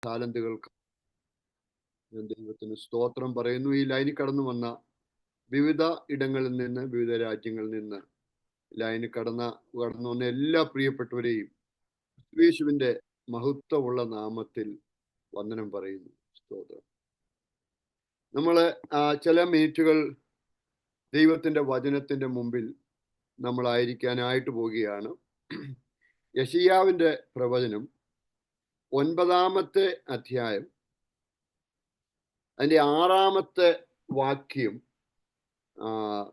താലന്തുകൾക്ക് ഞാൻ ദൈവത്തിന് സ്തോത്രം പറയുന്നു. ഈ ലൈനിൽ കടന്നു വന്ന വിവിധ ഇടങ്ങളിൽ നിന്ന്, വിവിധ രാജ്യങ്ങളിൽ നിന്ന് ലൈനിൽ കടന്നു വന്ന എല്ലാ പ്രിയപ്പെട്ടവരെയും യേശുവിന്റെ മഹത്വമുള്ള നാമത്തിൽ വന്ദനം പറയുന്നു. സ്തോത്രം. നമ്മള് ചില മിനിറ്റുകൾ ദൈവത്തിന്റെ വചനത്തിന്റെ മുമ്പിൽ നമ്മളായിരിക്കാനായിട്ട് പോവുകയാണ്. യെശയ്യാവിന്റെ പ്രവചനം 9-ാമത്തെ അധ്യായം അതിന്റെ 6-ാമത്തെ വാക്യം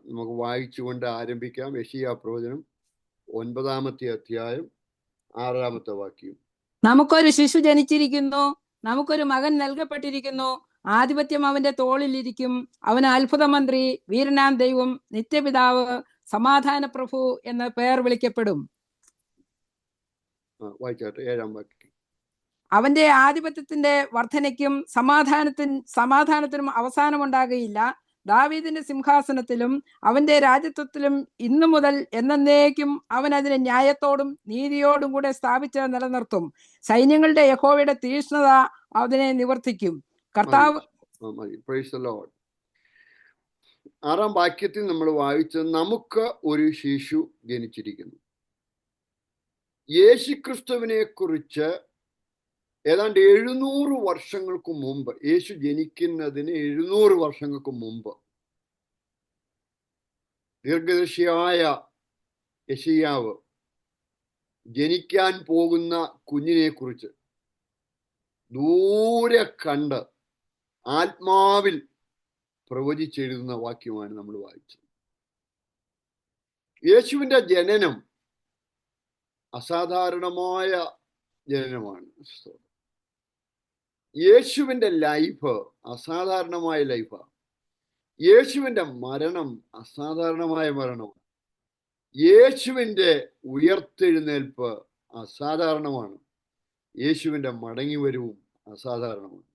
നമുക്ക് വായിച്ചുകൊണ്ട് ആരംഭിക്കാം. യെശയ്യാ പ്രവചനം 9-ാമത്തെ അധ്യായം 6-ാമത്തെ വാക്യം. നമുക്കൊരു ശിശു ജനിച്ചിരിക്കുന്നു, നമുക്കൊരു മകൻ നൽകപ്പെട്ടിരിക്കുന്നു, ആധിപത്യം അവന്റെ തോളിലിരിക്കും. അവന് അത്ഭുത മന്ത്രി, വീരനാം ദൈവം, നിത്യപിതാവ്, സമാധാന പ്രഭു എന്ന പേർ വിളിക്കപ്പെടും. വായിച്ചാട്ടെ 7-ാം വാക്യം. അവന്റെ ആധിപത്യത്തിന്റെ വർധനയ്ക്കും സമാധാനത്തിനും അവസാനമുണ്ടാകുകയില്ല. ദാവീദിന്റെ സിംഹാസനത്തിലും അവന്റെ രാജ്യത്വത്തിലും ഇന്നു മുതൽ എന്നേക്കും അവൻ അതിനെ ന്യായത്തോടും നീതിയോടും കൂടെ സ്ഥാപിച്ച് നിലനിർത്തും. സൈന്യങ്ങളുടെ യഹോവയുടെ തീക്ഷ്ണത അതിനെ നിവർത്തിക്കും. കർത്താവ് 6-ാം വാക്യത്തിൽ നമ്മൾ വായിച്ചത്, നമുക്ക് ഒരു ശിശു ജനിച്ചിരിക്കുന്നു. യേശുക്രിസ്തുവിനെ കുറിച്ച് ഏതാണ്ട് 700 വർഷങ്ങൾക്ക് മുമ്പ്, യേശു ജനിക്കുന്നതിന് 700 വർഷങ്ങൾക്ക് മുമ്പ് ദീർഘദർശിയായ യെശയ്യാവ് ജനിക്കാൻ പോകുന്ന കുഞ്ഞിനെ കുറിച്ച് ദൂരെ കണ്ട് ആത്മാവിൽ പ്രവചിച്ചെഴുതുന്ന വാക്യമാണ് നമ്മൾ വായിച്ചത്. യേശുവിന്റെ ജനനം അസാധാരണമായ ജനനമാണ്. യേശുവിന്റെ ലൈഫ് അസാധാരണമായ ലൈഫാണ്. യേശുവിന്റെ മരണം അസാധാരണമായ മരണമാണ്. യേശുവിന്റെ ഉയർത്തെഴുന്നേൽപ്പ് അസാധാരണമാണ്. യേശുവിന്റെ മടങ്ങിവരവും അസാധാരണമാണ്.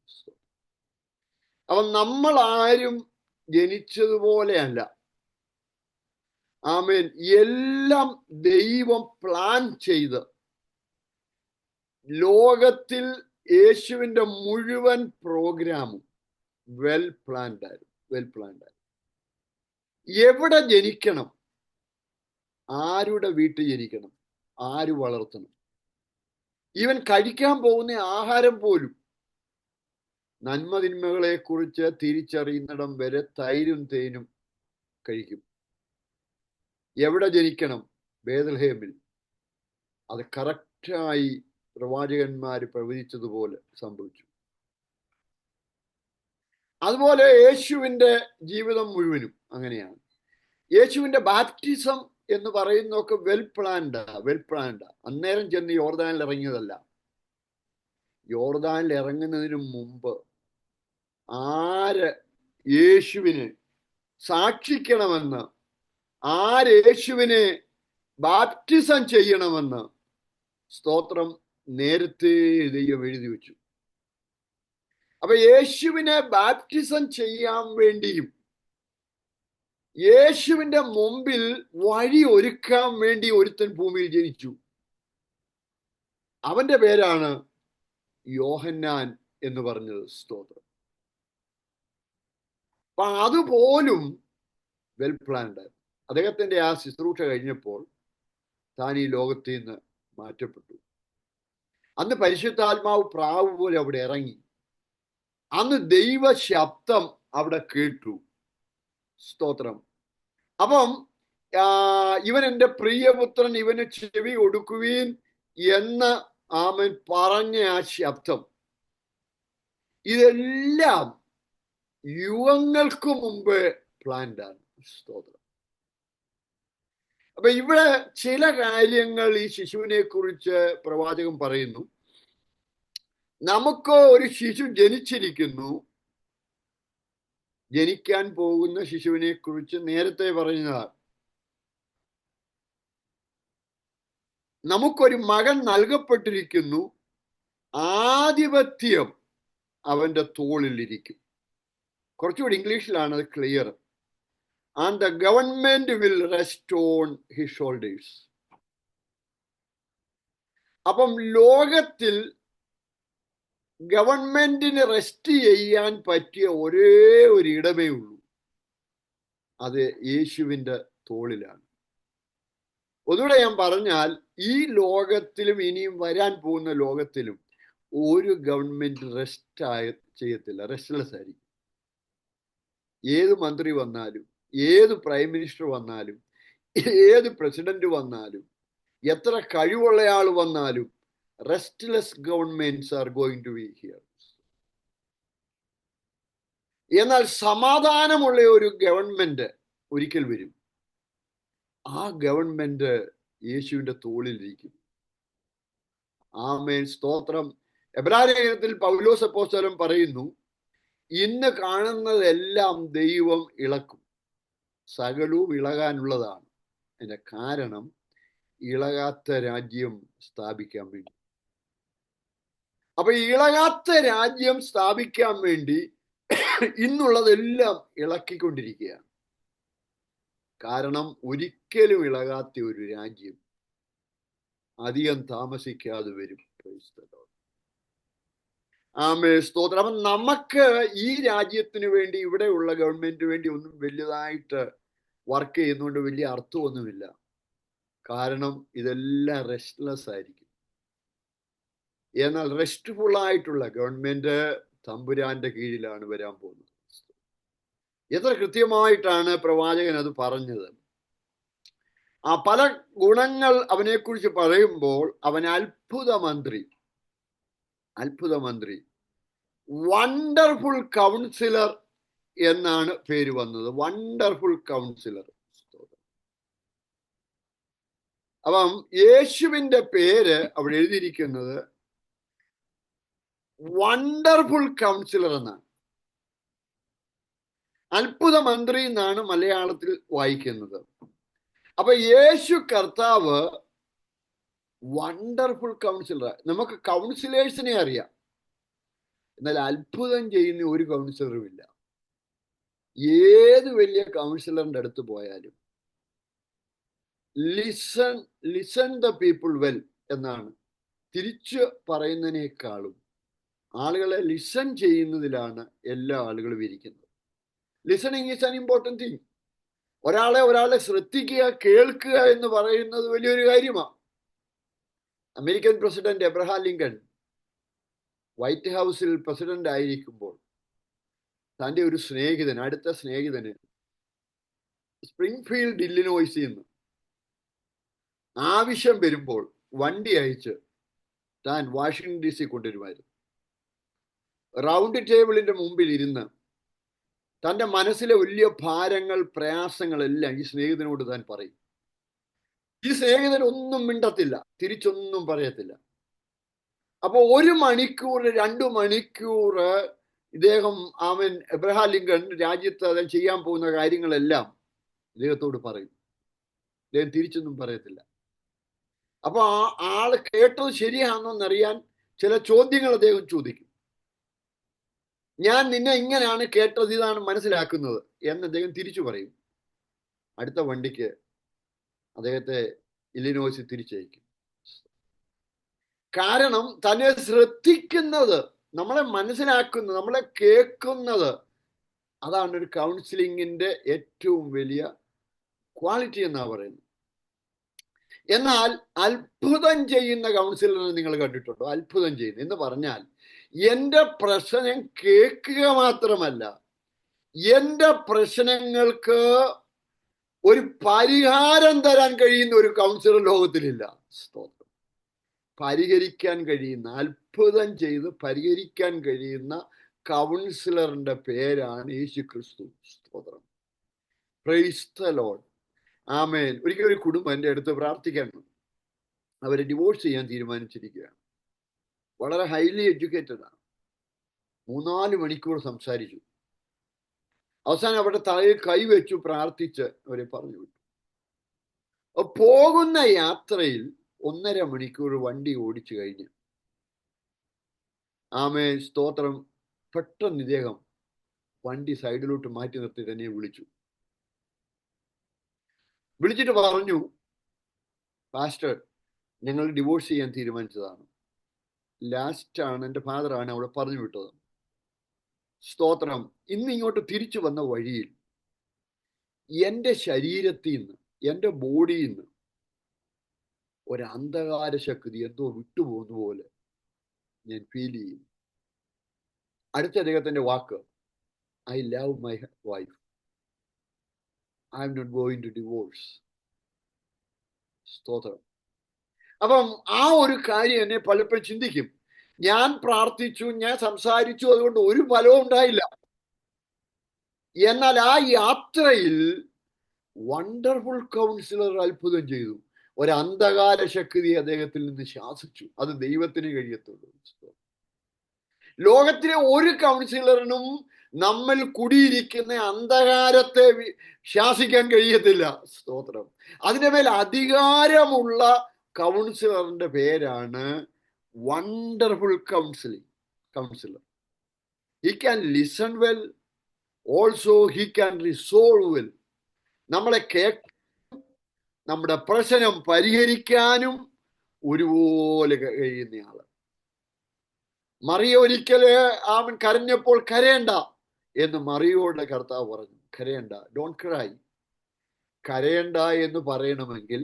അപ്പം നമ്മൾ ആരും ജനിച്ചതുപോലെയല്ല. ആമേൻ. എല്ലാം ദൈവം പ്ലാൻ ചെയ്ത് ലോകത്തിൽ യേശുവിന്റെ മുഴുവൻ പ്രോഗ്രാമും വെൽ പ്ലാൻഡ് ആയിരുന്നു. എവിടെ ജനിക്കണം, ആരുടെ വീട്ടിൽ ജനിക്കണം, ആര് വളർത്തണം, ഇവൻ കഴിക്കാൻ പോകുന്ന ആഹാരം പോലും നന്മതിന്മകളെ കുറിച്ച് തിരിച്ചറിയുന്നിടം വരെ തൈരും തേനും കഴിക്കും. എവിടെ ജനിക്കണം? ബേത്ലഹേമിൽ. അത് കറക്റ്റായി പ്രവാചകന്മാര് പ്രവചിച്ചതുപോലെ സംഭവിച്ചു. അതുപോലെ യേശുവിന്റെ ജീവിതം മുഴുവനും അങ്ങനെയാണ്. യേശുവിന്റെ ബാപ്റ്റിസം എന്ന് പറയുന്നതൊക്കെ വെൽ പ്ലാൻഡ്. അന്നേരം ചെന്ന് യോർദാനിൽ ഇറങ്ങിയതല്ല. യോർദാനിൽ ഇറങ്ങുന്നതിന് മുമ്പ് ആര് യേശുവിനെ സാക്ഷിക്കണമെന്ന്, ആര് യേശുവിനെ ബാപ്റ്റിസം ചെയ്യണമെന്ന് സ്തോത്രം നേരത്തെ ദൈവം എഴുതി വെച്ചു. അപ്പൊ യേശുവിനെ ബാപ്റ്റിസം ചെയ്യാൻ വേണ്ടിയും യേശുവിന്റെ മുമ്പിൽ വഴി ഒരുക്കാൻ വേണ്ടി ഒരുത്തൻ ഭൂമിയിൽ ജനിച്ചു. അവന്റെ പേരാണ് യോഹന്നാൻ എന്ന് പറഞ്ഞത്. സ്തോത്രം. അപ്പൊ അതുപോലും വെൽ പ്ലാൻഡ്. അദ്ദേഹത്തിന്റെ ആ ശുശ്രൂഷ കഴിഞ്ഞപ്പോൾ താൻ ഈ ലോകത്തിൽ നിന്ന് മാറ്റപ്പെട്ടു. അന്ന് പരിശുദ്ധാത്മാവ് പ്രാവ് പോലെ അവിടെ ഇറങ്ങി. അന്ന് ദൈവ ശബ്ദം അവിടെ കേട്ടു. സ്തോത്രം. അപ്പം ഇവൻ എൻ്റെ പ്രിയപുത്രൻ, ഇവന് ചെവി കൊടുക്കുവീൻ എന്ന് ആമൻ പറഞ്ഞ ആ ശബ്ദം, ഇതെല്ലാം യുഗങ്ങൾക്ക് മുമ്പ് പ്ലാൻഡാണ്. സ്തോത്രം. അപ്പൊ ഇവിടെ ചില കാര്യങ്ങൾ ഈ ശിശുവിനെ കുറിച്ച് പ്രവാചകൻ പറയുന്നു. നമുക്ക് ഒരു ശിശു ജനിച്ചിരിക്കുന്നു. ജനിക്കാൻ പോകുന്ന ശിശുവിനെ കുറിച്ച് നേരത്തെ പറഞ്ഞതാണ്. നമുക്കൊരു മകൻ നൽകപ്പെട്ടിരിക്കുന്നു, ആധിപത്യം അവന്റെ തോളിലിരിക്കും. കുറച്ചുകൂടി ഇംഗ്ലീഷിലാണ് അത് clear. And the government will rest on his shoulders. അപ്പം ലോകത്തിൽ ഗവൺമെന്റിന് റെസ്റ്റ് ചെയ്യാൻ പറ്റിയ ഒരേ ഒരു ഇടമേ ഉള്ളൂ, അത് യേശുവിൻ്റെ തോളിലാണ്. ഒന്നുകൂടെ ഞാൻ പറഞ്ഞാൽ, ഈ ലോകത്തിലും ഇനിയും വരാൻ പോകുന്ന ലോകത്തിലും ഒരു ഗവൺമെന്റ് ചെയ്യത്തില്ല, റെസ്റ്റ്ലെസ് ആയിരിക്കും. ഏത് മന്ത്രി വന്നാലും, ഏത് പ്രൈം മിനിസ്റ്റർ വന്നാലും, ഏത് പ്രസിഡന്റ് വന്നാലും, എത്ര കഴിവുള്ള ആൾ വന്നാലും, restless governments are going to be here. എന്നാൽ സമാധാനമുള്ള ഒരു ഗവൺമെന്റ് ഒരിക്കൽ വരും. ആ ഗവൺമെന്റ് യേശുവിന്റെ തോളിലിരിക്കും. ആമേൻ, സ്തോത്രം. എബ്രായലേഖനത്തിൽ പൗലോസ് അപ്പോസ്തലൻ പറയുന്നു, ഇന്ന് കാണുന്നതെല്ലാം ദൈവം ഇളക്കും, സകലവും ഇളകാനുള്ളതാണ്. അതിന്റെ കാരണം ഇളകാത്ത രാജ്യം സ്ഥാപിക്കാൻ വേണ്ടി. അപ്പൊ ഇളകാത്ത രാജ്യം സ്ഥാപിക്കാൻ വേണ്ടി ഇന്നുള്ളതെല്ലാം ഇളക്കിക്കൊണ്ടിരിക്കുകയാണ്. കാരണം ഒരിക്കലും ഇളകാത്ത ഒരു രാജ്യം അധികം താമസിക്കാതെ വരും. ആമേൻ, സ്തോത്രം. അപ്പം നമുക്ക് ഈ രാജ്യത്തിന് വേണ്ടി, ഇവിടെയുള്ള ഗവൺമെന്റിന് വേണ്ടി ഒന്നും വലുതായിട്ട് വർക്ക് ചെയ്യുന്നതുകൊണ്ട് വലിയ അർത്ഥമൊന്നുമില്ല. കാരണം ഇതെല്ലാം റെസ്റ്റ്ലെസ് ആയിരിക്കും. എന്നാൽ റെസ്റ്റ്ഫുൾ ആയിട്ടുള്ള ഗവൺമെന്റ് തമ്പുരാന്റെ കീഴിലാണ് വരാൻ പോകുന്നത്. എത്ര കൃത്യമായിട്ടാണ് പ്രവാചകൻ അത് പറഞ്ഞത്. ആ പല ഗുണങ്ങൾ അവനെക്കുറിച്ച് പറയുമ്പോൾ, അവൻ അത്ഭുത മന്ത്രി, വണ്ടർഫുൾ കൗൺസിലർ എന്നാണ് പേര് വന്നത്. Wonderful councillor. അപ്പം യേശുവിന്റെ പേര് അവിടെ എഴുതിയിരിക്കുന്നത് വണ്ടർഫുൾ കൗൺസിലർ എന്നാണ്. അത്ഭുത മന്ത്രി എന്നാണ് മലയാളത്തിൽ വായിക്കുന്നത്. അപ്പൊ യേശു കർത്താവ് വണ്ടർഫുൾ കൗൺസിലർ. നമുക്ക് കൗൺസിലേഴ്സിനെ അറിയാം, എന്നാൽ അത്ഭുതം ചെയ്യുന്ന ഒരു കൗൺസിലറും ഇല്ല. ഏത് വലിയ കൗൺസിലറിന്റെ അടുത്ത് പോയാലും ലിസൺ ദ പീപ്പിൾ വെൽ എന്നാണ്. തിരിച്ചു പറയുന്നതിനേക്കാളും ആളുകളെ ലിസൺ ചെയ്യുന്നതിലാണ് എല്ലാ ആളുകളും ഇരിക്കുന്നത്. Listening is an important thing. ഒരാളെ ശ്രദ്ധിക്കുക, കേൾക്കുക എന്ന് പറയുന്നത് വലിയൊരു കാര്യമാണ്. American president Abraham Lincoln white ഹൗസിൽ പ്രസിഡന്റ് ആയിരിക്കുമ്പോൾ തൻ്റെ ഒരു സ്നേഹിതൻ, അടുത്ത സ്നേഹിതന് സ്പ്രിംഗ്ഫീൽഡ് ഇല്ലിനോയ്സിൽ നിന്ന് ആവശ്യം വരുമ്പോൾ വണ്ടി അയച്ച് താൻ വാഷിംഗ്ടൺ DC കൊണ്ടുവരുമായിരുന്നു. റൗണ്ട് ടേബിളിന്റെ മുമ്പിൽ ഇരുന്ന് തൻ്റെ മനസ്സിലെ വലിയ ഭാരങ്ങൾ, പ്രയാസങ്ങളെല്ലാം ഈ സ്നേഹിതനോട് താൻ പറയും. ഈ സ്നേഹിതൻ ഒന്നും മിണ്ടത്തില്ല, തിരിച്ചൊന്നും പറയത്തില്ല. അപ്പൊ 1 മണിക്കൂർ 2 മണിക്കൂർ ഇദ്ദേഹം എബ്രഹാം ലിങ്കൺ രാജ്യത്ത് അദ്ദേഹം ചെയ്യാൻ പോകുന്ന കാര്യങ്ങളെല്ലാം ഇദ്ദേഹത്തോട് പറയും. ഇദ്ദേഹം തിരിച്ചൊന്നും പറയത്തില്ല. അപ്പൊ ആള് കേട്ടത് ശരിയാണെന്നറിയാൻ ചില ചോദ്യങ്ങൾ അദ്ദേഹം ചോദിക്കും. ഞാൻ നിന്നെ ഇങ്ങനെയാണ് കേട്ടത്, ഇതാണ് മനസ്സിലാക്കുന്നത് എന്ന് അദ്ദേഹം തിരിച്ചു പറയും. അടുത്ത വണ്ടിക്ക് അദ്ദേഹത്തെ ഇല്ലിനോയ്സിൽ തിരിച്ചയക്കും. കാരണം തന്നെ ശ്രദ്ധിക്കുന്നത്, നമ്മളെ മനസ്സിലാക്കുന്നത്, നമ്മളെ കേൾക്കുന്നത്, അതാണ് ഒരു കൗൺസിലിങ്ങിന്റെ ഏറ്റവും വലിയ ക്വാളിറ്റി എന്നാ പറയുന്നത്. എന്നാൽ അത്ഭുതം ചെയ്യുന്ന കൗൺസിലറെ നിങ്ങൾ കണ്ടിട്ടുണ്ടോ? അത്ഭുതം ചെയ്യുന്ന എന്ന് പറഞ്ഞാൽ എൻ്റെ പ്രശ്നം കേൾക്കുക മാത്രമല്ല, എൻ്റെ പ്രശ്നങ്ങൾക്ക് ഒരു പരിഹാരം തരാൻ കഴിയുന്ന ഒരു കൗൺസിലർ ലോകത്തിലില്ല. സ്തോത്രം. പരിഹരിക്കാൻ കഴിയുന്ന, അത്ഭുതം ചെയ്ത് പരിഹരിക്കാൻ കഴിയുന്ന കൗൺസിലറിന്റെ പേരാണ് യേശു ക്രിസ്തു. സ്തോത്രം. Praise the Lord. ആമേൻ. ഒരിക്കലും ഒരു കുടുംബം എൻ്റെ അടുത്ത് പ്രാർത്ഥിക്കാൻ അവരെ ഡിവോഴ്സ് ചെയ്യാൻ തീരുമാനിച്ചിരിക്കുകയാണ്. വളരെ ഹൈലി എഡ്യൂക്കേറ്റഡ് ആണ്. 3-4 മണിക്കൂർ സംസാരിച്ചു. അവസാനം അവിടെ തലയിൽ കൈവച്ചു പ്രാർത്ഥിച്ച് അവരെ പറഞ്ഞു വിട്ടു. പോകുന്ന യാത്രയിൽ 1.5 മണിക്കൂർ വണ്ടി ഓടിച്ചു കഴിഞ്ഞ് ആമേൻ, സ്തോത്രം, പെട്ടെന്ന് ഇദ്ദേഹം വണ്ടി സൈഡിലോട്ട് മാറ്റി നിർത്തി തന്നെ വിളിച്ചിട്ട് പറഞ്ഞു, പാസ്റ്റർ, ഞങ്ങൾ ഡിവോഴ്സ് ചെയ്യാൻ തീരുമാനിച്ചതാണ്. ലാസ്റ്റാണ്, എൻ്റെ ഫാദറാണ് അവിടെ പറഞ്ഞു വിട്ടത്. സ്തോത്രം. ഇന്ന് ഇങ്ങോട്ട് തിരിച്ചു വന്ന വഴിയിൽ എൻ്റെ ശരീരത്തിൽ നിന്ന്, എൻ്റെ ബോഡിയിൽ നിന്ന് ഒരു അന്ധകാര ശക്തി എന്തോ വിട്ടുപോകുന്ന പോലെ ഞാൻ ഫീൽ ചെയ്യും. അടുത്ത അദ്ദേഹത്തിന്റെ വാക്ക്, I love my wife, I am not going to divorce. സ്തോത്രം. അപ്പം ആ ഒരു കാര്യം എന്നെ പലപ്പോഴും ചിന്തിക്കും. ഞാൻ പ്രാർത്ഥിച്ചു, ഞാൻ സംസാരിച്ചു, അതുകൊണ്ട് ഒരു ഫലവും ഉണ്ടായില്ല. എന്നാൽ ആ യാത്രയിൽ വണ്ടർഫുൾ കൗൺസിലർ അത്ഭുതം ചെയ്തു. ഒരു അന്ധകാര ശക്തി അദ്ദേഹത്തിൽ നിന്ന് ശാസിച്ചു. അത് ദൈവത്തിന് കഴിയത്തുള്ളൂ. ലോകത്തിലെ ഒരു കൗൺസിലറിനും നമ്മൾ കുടിയിരിക്കുന്ന അന്ധകാരത്തെ ശാസിക്കാൻ കഴിയത്തില്ല. സ്തോത്രം. അതിന്റെ മേൽ അധികാരമുള്ള കൗൺസിലറിന്റെ പേരാണ് wonderful councillor. He can listen well, also he can resolve well. നമ്മളെ നമ്മുടെ പ്രശ്നം പരിഹരിക്കാനും ഒരുപോലെ കഴിയുന്നയാള്. മറിയ ഒരിക്കല് അവൻ കരഞ്ഞപ്പോൾ കരയണ്ട എന്ന് മറിയോട് കർത്താവ് പറഞ്ഞു. കരയണ്ട, ഡോണ്ട് ക്രൈ. കരയണ്ട എന്ന് പറയണമെങ്കിൽ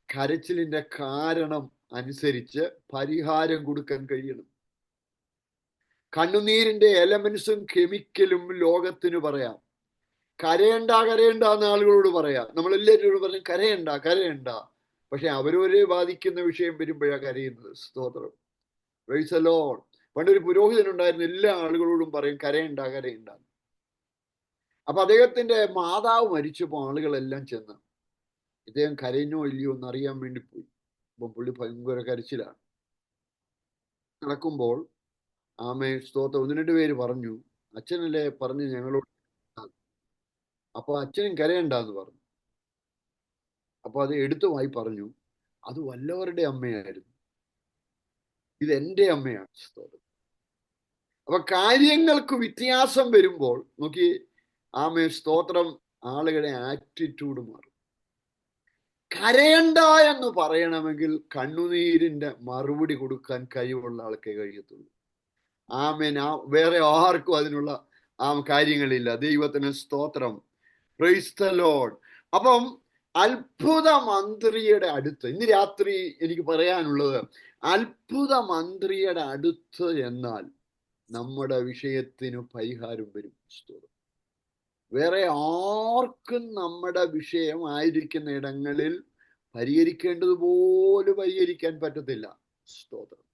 കരച്ചിലിന്റെ കാരണം അനുസരിച്ച് പരിഹാരം കൊടുക്കാൻ കഴിയണം. കണ്ണുനീരിന്റെ എലമെന്റ്സും കെമിക്കലും ലോകത്തിന് പറയാം. കരയണ്ട കരയണ്ട എന്ന് ആളുകളോട് പറയാം. നമ്മളെല്ലാവരോട് പറഞ്ഞു കരയണ്ട കരയണ്ട. പക്ഷെ അവരവരെ ബാധിക്കുന്ന വിഷയം വരുമ്പോഴാണ് കരയുന്നത്. സ്തോത്രം. Praise the Lord. പണ്ടൊരു പുരോഹിതനുണ്ടായിരുന്നു, എല്ലാ ആളുകളോടും പറയും കരയണ്ട കരയണ്ട. അപ്പൊ അദ്ദേഹത്തിന്റെ മാതാവ് മരിച്ചപ്പോൾ ആളുകളെല്ലാം ചെന്ന് ഇദ്ദേഹം കരയുന്നോ ഇല്ലയോ എന്ന് അറിയാൻ വേണ്ടി പോയി. അപ്പൊ പുള്ളി ഭയങ്കര കരച്ചിലാണ്. നടക്കുമ്പോൾ ആമേ സ്തോത്രം 1-2 പേര് പറഞ്ഞു, അച്ഛനല്ലേ പറഞ്ഞു ഞങ്ങളോട്. അപ്പൊ അച്ഛനും കരയണ്ടെന്ന് പറഞ്ഞു. അപ്പൊ അത് എടുത്തുമായി പറഞ്ഞു, അത് വല്ലവരുടെ അമ്മയായിരുന്നു, ഇത് എൻ്റെ അമ്മയാണ്. സ്തോത്രം. അപ്പൊ കാര്യങ്ങൾക്ക് വ്യത്യാസം വരുമ്പോൾ നോക്കി ആമേ സ്തോത്രം, ആളുകളുടെ ആറ്റിറ്റ്യൂഡ് മാറും. കരയണ്ട എന്ന് പറയണമെങ്കിൽ കണ്ണുനീരിന്റെ മറുപടി കൊടുക്കാൻ കഴിവുള്ള ആൾക്കേ കഴിയത്തുള്ളൂ. ആമേൻ. വേറെ ആർക്കും അതിനുള്ള കാര്യങ്ങളില്ല. ദൈവത്തിന് സ്തോത്രം. Praise the Lord. അപ്പം അത്ഭുത മന്ത്രിയുടെ അടുത്ത് ഇന്ന് രാത്രി എനിക്ക് പറയാനുള്ളത്, അത്ഭുത മന്ത്രിയുടെ അടുത്ത് എന്നാൽ നമ്മുടെ വിഷയത്തിന് പരിഹാരം വരും. വേറെ ആർക്കും നമ്മുടെ വിഷയം ആയിരിക്കുന്ന ഇടങ്ങളിൽ പരിഹരിക്കേണ്ടതുപോലെ പരിഹരിക്കാൻ പറ്റത്തില്ല. സ്തോത്രം.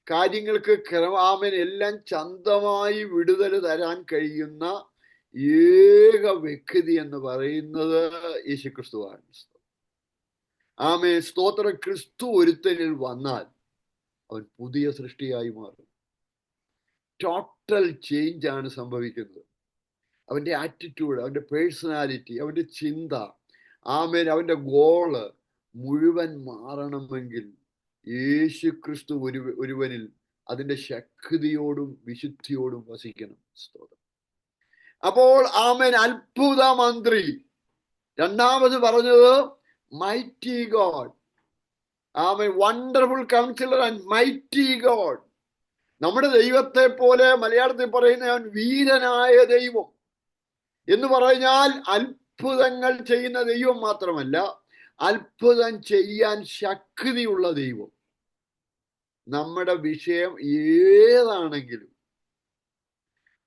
കാര്യങ്ങൾക്ക് ക്രമാമൻ എല്ലാം ചന്തമായി വിടുതൽ തരാൻ കഴിയുന്ന ഏക വ്യക്തി എന്ന് പറയുന്നത് യേശുക്രിസ്തുവാണ്. ആമേ സ്തോത്രം. ക്രിസ്തു ഒരുത്തനിൽ വന്നാൽ അവൻ പുതിയ സൃഷ്ടിയായി മാറും. ടോട്ടൽ ചേഞ്ച് ആണ് സംഭവിക്കുന്നത്. അവന്റെ ആറ്റിറ്റ്യൂഡ്, അവന്റെ പേഴ്സണാലിറ്റി, അവന്റെ ചിന്ത, ആമേൻ, അവന്റെ ഗോള് മുഴുവൻ മാറണമെങ്കിൽ യേശു ക്രിസ്തു ഒരുവനിൽ അതിന്റെ ശക്തിയോടും വിശുദ്ധിയോടും വസിക്കണം. സ്തോത്രം. അപ്പോൾ ആമേൻ അത്ഭുത മന്ത്രി. രണ്ടാമത് പറഞ്ഞത് mighty God. Amen wonderful councillor and mighty God. നമ്മുടെ ദൈവത്തെ പോലെ മലയാളത്തിൽ പറയുന്ന അവൻ വീരനായ ദൈവം എന്ന് പറഞ്ഞാൽ അത്ഭുതങ്ങൾ ചെയ്യുന്ന ദൈവം മാത്രമല്ല, അത്ഭുതം ചെയ്യാൻ ശക്തിയുള്ള ദൈവം. നമ്മുടെ വിഷയം ഏതാണെങ്കിലും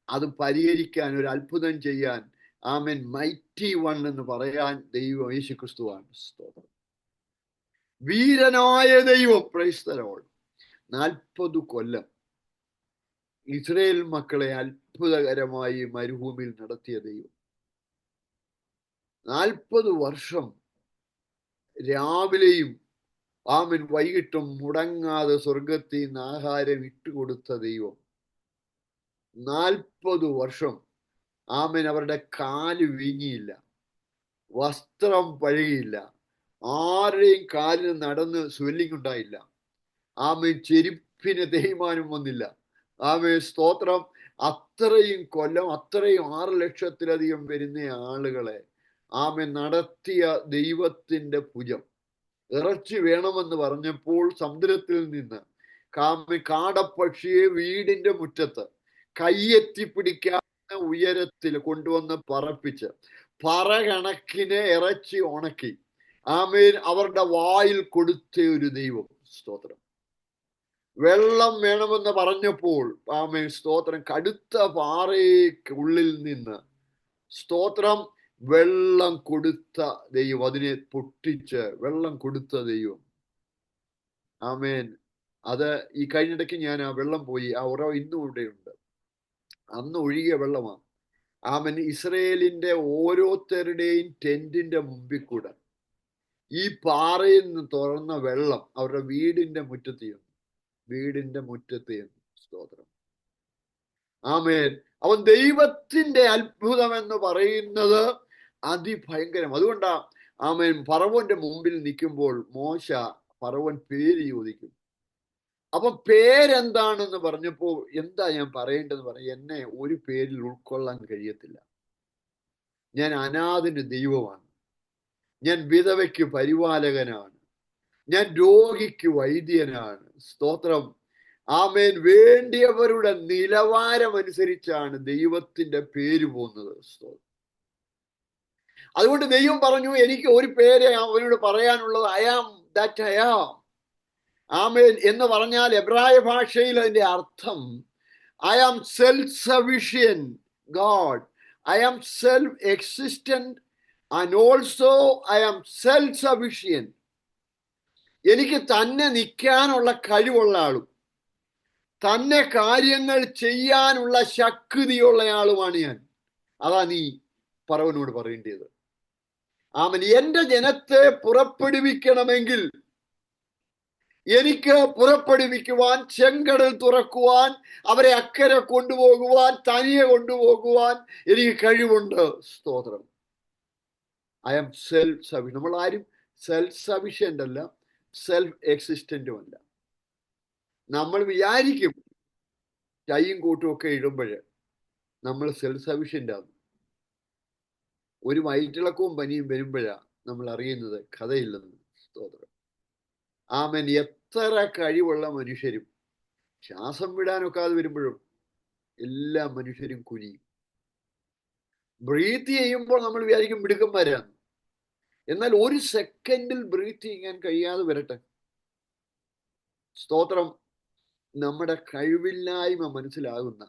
അത് പരിഹരിക്കാൻ, ഒരു അത്ഭുതം ചെയ്യാൻ, ആമേൻ, മൈറ്റി വൺ എന്ന് പറയാൻ ദൈവം യേശുക്രിസ്തുവാണ്. സ്തോത്രം. വീരനായ ദൈവം. Price the Lord. 40 Kollam Israel മക്കളെ അത്ഭുതകരമായി മരുഭൂമിയിൽ നടത്തിയ ദൈവം. 40 വർഷം രാവിലെയും ആമേൻ വൈകിട്ടും മുടങ്ങാതെ സ്വർഗത്തിൽ നിന്ന് ആഹാരം ഇട്ടുകൊടുത്ത ദൈവം. 40 വർഷം ആമേൻ അവരുടെ കാല് വീങ്ങിയില്ല, വസ്ത്രം പഴകിയില്ല, ആരുടെയും കാലിന് നടന്ന് സ്വെല്ലിംഗ് ഉണ്ടായില്ല, ആമേൻ ചെരുപ്പിന് തേയ്മാനം വന്നില്ല. ആമേൻ സ്തോത്രം. അത്രയും കൊല്ലം, അത്രയും 6 ലക്ഷത്തിലധികം വരുന്ന ആളുകളെ ആമേൻ നടത്തിയ ദൈവത്തിന്റെ ഭുജം. ഇറച്ചി വേണമെന്ന് പറഞ്ഞപ്പോൾ സമുദ്രത്തിൽ നിന്ന് കാടപ്പക്ഷിയെ വീടിന്റെ മുറ്റത്ത് കയ്യെത്തിപ്പിടിക്കാവുന്ന ഉയരത്തിൽ കൊണ്ടുവന്ന് പറപ്പിച്ച് പറകണക്കിന് ഇറച്ചി ഉണക്കി ആമേൻ അവരുടെ വായിൽ കൊടുത്ത ഒരു ദൈവം. സ്തോത്രം. വെള്ളം വേണമെന്ന് പറഞ്ഞപ്പോൾ ആമേൻ സ്തോത്രം കടുത്ത പാറയ്ക്കുള്ളിൽ നിന്ന് സ്തോത്രം വെള്ളം കൊടുത്ത ദൈവം, അതിനെ പൊട്ടിച്ച് വെള്ളം കൊടുത്ത ദൈവം. ആമേൻ. അത് ഈ കഴിഞ്ഞിടയ്ക്ക് ഞാൻ ആ വെള്ളം പോയി, ആ ഉറവ ഇന്നും ഇവിടെയുണ്ട്. അന്ന് ഒഴുകിയ വെള്ളമാണ്. ആമേൻ. ഇസ്രയേലിന്റെ ഓരോരുത്തരുടെയും ടെന്റിന്റെ മുമ്പിൽ കൂടെ ഈ പാറയിൽ നിന്ന് തുറന്ന വെള്ളം അവരുടെ വീടിന്റെ മുറ്റത്ത് സ്തോത്രം. ആമേൻ. അവൻ ദൈവത്തിന്റെ അത്ഭുതം എന്ന് പറയുന്നത് അതിഭയങ്കരം. അതുകൊണ്ടാ ആമേൻ ഫറവോന്റെ മുമ്പിൽ നിൽക്കുമ്പോൾ ഫറവോൻ പേര് ചോദിക്കും. അപ്പൊ പേരെന്താണെന്ന് പറഞ്ഞപ്പോ എന്താ ഞാൻ പറയേണ്ടതെന്ന് പറഞ്ഞു. എന്നെ ഒരു പേരിൽ ഉൾക്കൊള്ളാൻ കഴിയത്തില്ല. ഞാൻ അനാഥന് ദൈവമാണ്, ഞാൻ വിധവയ്ക്ക് പരിപാലകനാണ്, ഞാൻ രോഗിക്ക് വൈദ്യനാണ്. സ്തോത്രം. ആമേൻ. വേണ്ടിയവരുടെ നിലവാരം അനുസരിച്ചാണ് ദൈവത്തിന്റെ പേര് പോകുന്നത്. സ്തോത്രം. അതുകൊണ്ട് ദൈവം പറഞ്ഞു, എനിക്ക് ഒരു പേര് അവനോട് പറയാനുള്ളത് I am that I am. ആമേൻ എന്ന് പറഞ്ഞാൽ എബ്രായ ഭാഷയിൽ അതിന്റെ അർത്ഥം I am self sufficient God, I am self existent and also I am self sufficient. എനിക്ക് തന്നെ നിൽക്കാനുള്ള കഴിവുള്ള ആളും തന്നെ കാര്യങ്ങൾ ചെയ്യാനുള്ള ശക്തിയുള്ളയാളുമാണ് ഞാൻ. അതാ നീ ഫറവോനോട് പറയേണ്ടത്. ആമൻ. എന്റെ ജനത്തെ പുറപ്പെടുവിക്കണമെങ്കിൽ എനിക്ക് പുറപ്പെടുവിക്കുവാൻ, ചെങ്കടൽ തുറക്കുവാൻ, അവരെ അക്കരെ കൊണ്ടുപോകുവാൻ, തനിയെ കൊണ്ടുപോകുവാൻ എനിക്ക് കഴിവുണ്ട്. സ്തോത്രം. I am self sufficient. നമ്മൾ ആരും സെൽഫ് സഫിഷ്യന്റ് അല്ല, സെൽഫ് എക്സിസ്റ്റന്റും അല്ല. നമ്മൾ വിചാരിക്കും ടൈയും കൂട്ടും ഒക്കെ ഇടുമ്പോൾ നമ്മൾ സെൽഫ് സഫിഷ്യന്റ് ആണ്. ഒരു വയറ്റിളക്കവും പനിയും വരുമ്പോഴാണ് നമ്മൾ അറിയുന്നത് കഥയില്ലെന്ന്. സ്തോത്രം. ആമൻ. എത്ര കഴിവുള്ള മനുഷ്യരും ശ്വാസം വിടാനൊക്കാതെ വരുമ്പോഴും എല്ലാ മനുഷ്യരും കുനിയും. ബ്രീത്ത് ചെയ്യുമ്പോൾ നമ്മൾ വിചാരിക്കും മിടുക്കന്മാരാണ്. എന്നാൽ ഒരു സെക്കൻഡിൽ ബ്രീത്ത് ചെയ്യാൻ കഴിയാതെ വരട്ടെ. സ്തോത്രം. നമ്മുടെ കഴിവില്ലായ്മ മനസ്സിലാകുന്ന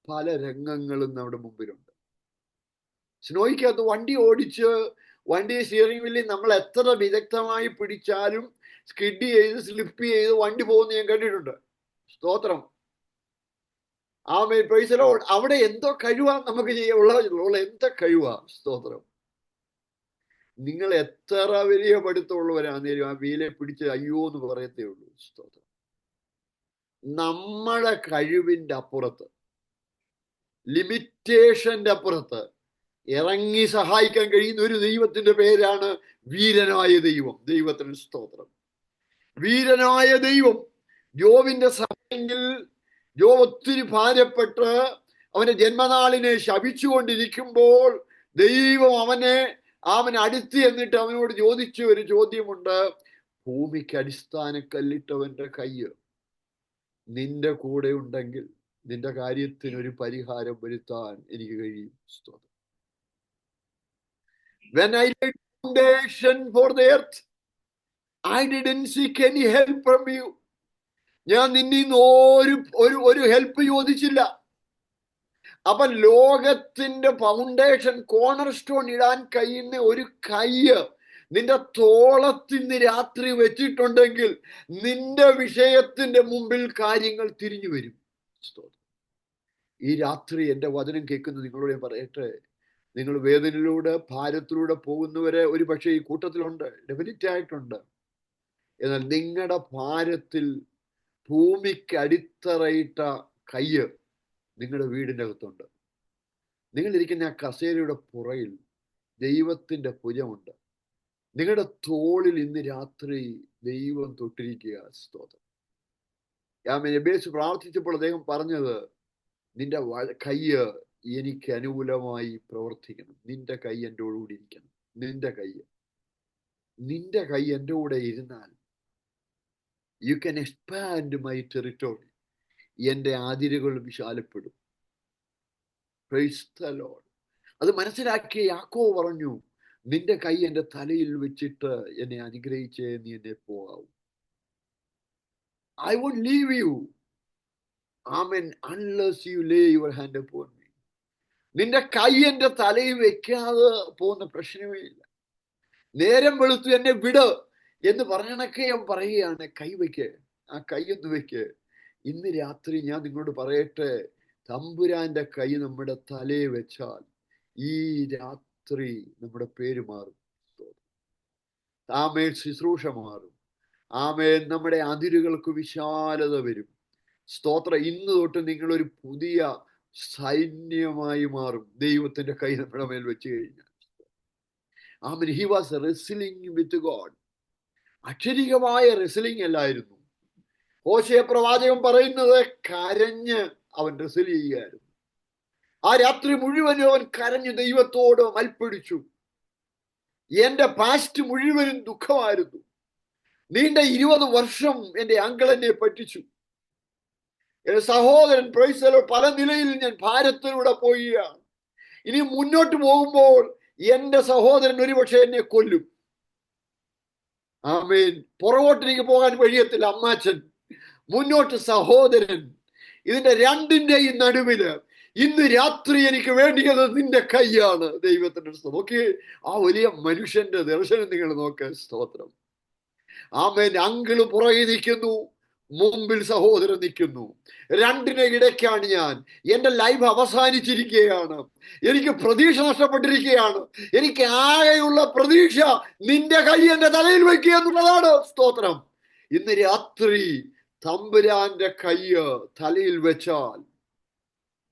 പല രംഗങ്ങളും നമ്മുടെ മുമ്പിലുണ്ട്. സ്നോയ്ക്കകത്ത് വണ്ടി ഓടിച്ച് വണ്ടി സ്റ്റിയറിംഗ് വീലിൽ നമ്മൾ എത്ര വിദഗ്ധമായി പിടിച്ചാലും സ്കിഡ് ചെയ്ത് സ്ലിപ്പ് ചെയ്ത് വണ്ടി പോകുന്ന ഞാൻ കണ്ടിട്ടുണ്ട്. സ്തോത്രം. Praise Lord. അവിടെ എന്തോ കഴിവാ നമുക്ക് ഉള്ള എന്താ കഴിവാ. സ്തോത്രം. നിങ്ങൾ എത്ര വലിയ പഠിത്തമുള്ളവരാന്നേലും ആ വീലെ പിടിച്ച് അയ്യോ എന്ന് പറയത്തേ ഉള്ളൂ. സ്തോത്രം. നമ്മുടെ കഴിവിന്റെ അപ്പുറത്ത്, ലിമിറ്റേഷന്റെ അപ്പുറത്ത് ഇറങ്ങി സഹായിക്കാൻ കഴിയുന്ന ഒരു ദൈവത്തിന്റെ പേരാണ് വീരനായ ദൈവം. ദൈവത്തിന് സ്തോത്രം. വീരനായ ദൈവം. ജോബിന്റെ സമയത്തിൽ ജോബ് ഒത്തിരി ഭാരപ്പെട്ട് അവന്റെ ജന്മനാളിനെ ശപിച്ചുകൊണ്ടിരിക്കുമ്പോൾ ദൈവം അവനെ അടുത്ത് എന്നിട്ട് അവനോട് ചോദിച്ച ഒരു ചോദ്യമുണ്ട്. ഭൂമിക്ക് അടിസ്ഥാനക്കല്ലിട്ടവന്റെ കയ്യ് നിന്റെ കൂടെ ഉണ്ടെങ്കിൽ നിന്റെ കാര്യത്തിന് ഒരു പരിഹാരം വരുത്താൻ എനിക്ക് കഴിയും. സ്തോത്രം. When I laid foundation for the earth, I didn't seek any help from you. ഞാൻ നിന്നിന്ന് ഒരു ഹെൽപ്പ് ചോദിച്ചില്ല. അപ്പൊ ലോകത്തിന്റെ ഫൗണ്ടേഷൻ കോർണർ സ്റ്റോൺ ഇടാൻ കഴിയുന്ന ഒരു കയ്യ് നിന്റെ തോളത്തിന് രാത്രി വെച്ചിട്ടുണ്ടെങ്കിൽ നിന്റെ വിഷയത്തിന്റെ മുമ്പിൽ കാര്യങ്ങൾ തിരിഞ്ഞു വരും. ഈ രാത്രി എന്റെ വചനം കേൾക്കുന്ന നിങ്ങളോട് ഞാൻ പറയട്ടെ, നിങ്ങൾ വേദനയിലൂടെ ഭാരത്തിലൂടെ പോകുന്നവരെ ഒരു പക്ഷേ ഈ കൂട്ടത്തിലുണ്ട്, ഡെഫിനറ്റ് ആയിട്ടുണ്ട്. എന്നാൽ നിങ്ങളുടെ ഭാരത്തിൽ ഭൂമിക്ക് അടിത്തറയിട്ട കയ്യ് നിങ്ങളുടെ വീടിൻ്റെ അകത്തുണ്ട്. നിങ്ങളിരിക്കുന്ന ആ കസേരയുടെ പുറയിൽ ദൈവത്തിന്റെ ഭുജമുണ്ട്. നിങ്ങളുടെ തോളിൽ ഇന്ന് രാത്രി ദൈവം തൊട്ടിരിക്കുക. സ്തോത്രം. യാബേസ് പ്രാർത്ഥിച്ചപ്പോൾ അദ്ദേഹം പറഞ്ഞത്, നിന്റെ കയ്യ് എനിക്ക് അനുകൂലമായി പ്രവർത്തിക്കണം. നിന്റെ കൈ എൻ്റെ കൂടെ ഇരിക്കണം. നിന്റെ കൈ എൻ്റെ കൂടെ ഇരുന്നാൽ you can expand my territory. എൻ്റെ അതിരുകൾ വിശാലപ്പെടും. Price the Lord. അത് മനസ്സിലാക്കിയ യാക്കോബ് പറഞ്ഞു, നിന്റെ കൈ എൻ്റെ തലയിൽ വെച്ചിട്ട് എന്നെ അനുഗ്രഹിച്ചേ നീ എന്നെ പോകാവൂ. I won't leave you, amen, unless you lay your hand upon me. നിന്റെ കൈ എൻ്റെ തലയിൽ വെക്കാതെ പോകുന്ന പ്രശ്നമേ ഇല്ല. നേരം വെളുത്തു എന്നെ വിട് എന്ന് പറഞ്ഞണക്കെ ഞാൻ പറയുകയാണ്, കൈവയ്ക്ക്, ആ കൈയൊന്ന് വെക്ക്. ഇന്ന് രാത്രി ഞാൻ നിങ്ങളോട് പറയട്ടെ, തമ്പുരാന്റെ കൈ നമ്മുടെ തലയെ വെച്ചാൽ ഈ രാത്രി നമ്മുടെ പേര് മാറും. ആമേൻ. ശുശ്രൂഷ മാറും. ആമേൻ. നമ്മുടെ അതിരുകൾക്ക് വിശാലത വരും. സ്തോത്രം. ഇന്ന് തൊട്ട് നിങ്ങളൊരു പുതിയ സൈന്യമായി മാറും ദൈവത്തിന്റെ കൈ നമ്മുടെ മേൽ വെച്ച് കഴിഞ്ഞാൽ. ആമേൻ. He was wrestling with God. അക്ഷരികമായ റെസ്ലിംഗ് അല്ലായിരുന്നു. ഹോശേയ പ്രവാചകൻ പറയുന്നത് കരഞ്ഞ് അവൻ റെസ്ൽ ചെയ്യുകയായിരുന്നു. ആ രാത്രി മുഴുവനും അവൻ കരഞ്ഞ് ദൈവത്തോട് മൽപ്പിടിച്ചു. എന്റെ പാസ്റ്റ് മുഴുവനും ദുഃഖമായിരുന്നു. നീണ്ട 20 വർഷം എൻ്റെ അങ്കിൾ എന്നെ പറ്റിച്ചു. എന്റെ സഹോദരൻ പ്രൈസ് പല നിലയിൽ ഞാൻ ഭാരത്തിലൂടെ പോവുകയാണ്. ഇനി മുന്നോട്ട് പോകുമ്പോൾ എന്റെ സഹോദരൻ ഒരുപക്ഷെ എന്നെ കൊല്ലും. ആമേൻ. പുറകോട്ടിലേക്ക് പോകാൻ വഴിയത്തില്ല അമ്മാച്ചൻ, മുന്നോട്ട് സഹോദരൻ. ഇതിന്റെ രണ്ടിന്റെയും നടുവില് ഇന്ന് രാത്രി എനിക്ക് വേണ്ടിയത് നിന്റെ കൈയാണ്. ദൈവത്തിന്റെ നോക്കി, ആ വലിയ മനുഷ്യന്റെ ദർശനം നിങ്ങൾ നോക്ക്. സ്തോത്രം. ആമേൻ. അങ്കിള് പുറകെ നിൽക്കുന്നു, മുമ്പിൽ സഹോദരൻ നിൽക്കുന്നു. രണ്ടിന് ഇടയ്ക്കാണ് ഞാൻ. എൻ്റെ ലൈഫ് അവസാനിച്ചിരിക്കുകയാണ്. എനിക്ക് പ്രതീക്ഷ നഷ്ടപ്പെട്ടിരിക്കുകയാണ്. എനിക്ക് ആകെയുള്ള പ്രതീക്ഷ നിന്റെ കൈ എൻ്റെ തലയിൽ വയ്ക്കുക എന്നുള്ളതാണ്. സ്തോത്രം. ഇന്ന് രാത്രി തമ്പുരാന്റെ കൈ തലയിൽ വെച്ചാൽ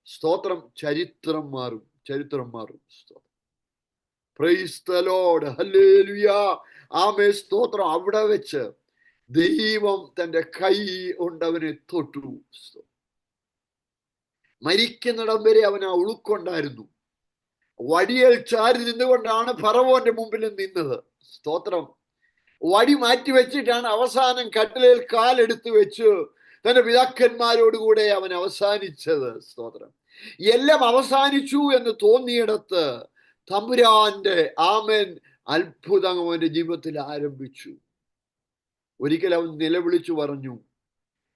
സ്തോത്രം, ചരിത്രം മാറും. ചരിത്രം മാറും. Price the Lord. ഹല്ലേലൂയ. ആമേൻ. സ്തോത്രം. അവിടെ വെച്ച് ദൈവം തന്റെ കൈ കൊണ്ടവനെ തൊട്ടു. മരിക്കുന്നിടം വരെ അവൻ ആ ഉളുക്കൊണ്ടായിരുന്നു. വടിയേൽ ചാരി നിന്നുകൊണ്ടാണ് ഫറവോന്റെ മുമ്പിൽ നിന്നത്. സ്തോത്രം. വടി മാറ്റി വെച്ചിട്ടാണ് അവസാനം കട്ടിലേൽ കാലെടുത്ത് വെച്ച് തന്റെ പിതാക്കന്മാരോടുകൂടെ അവൻ അവസാനിച്ചത്. സ്തോത്രം. എല്ലാം അവസാനിച്ചു എന്ന് തോന്നിയിടത്ത് തമ്പുരാന്റെ ആമേൻ അത്ഭുതം അവന്റെ ജീവിതത്തിൽ ആരംഭിച്ചു. ഒരിക്കൽ അവൻ നിലവിളിച്ചു പറഞ്ഞു,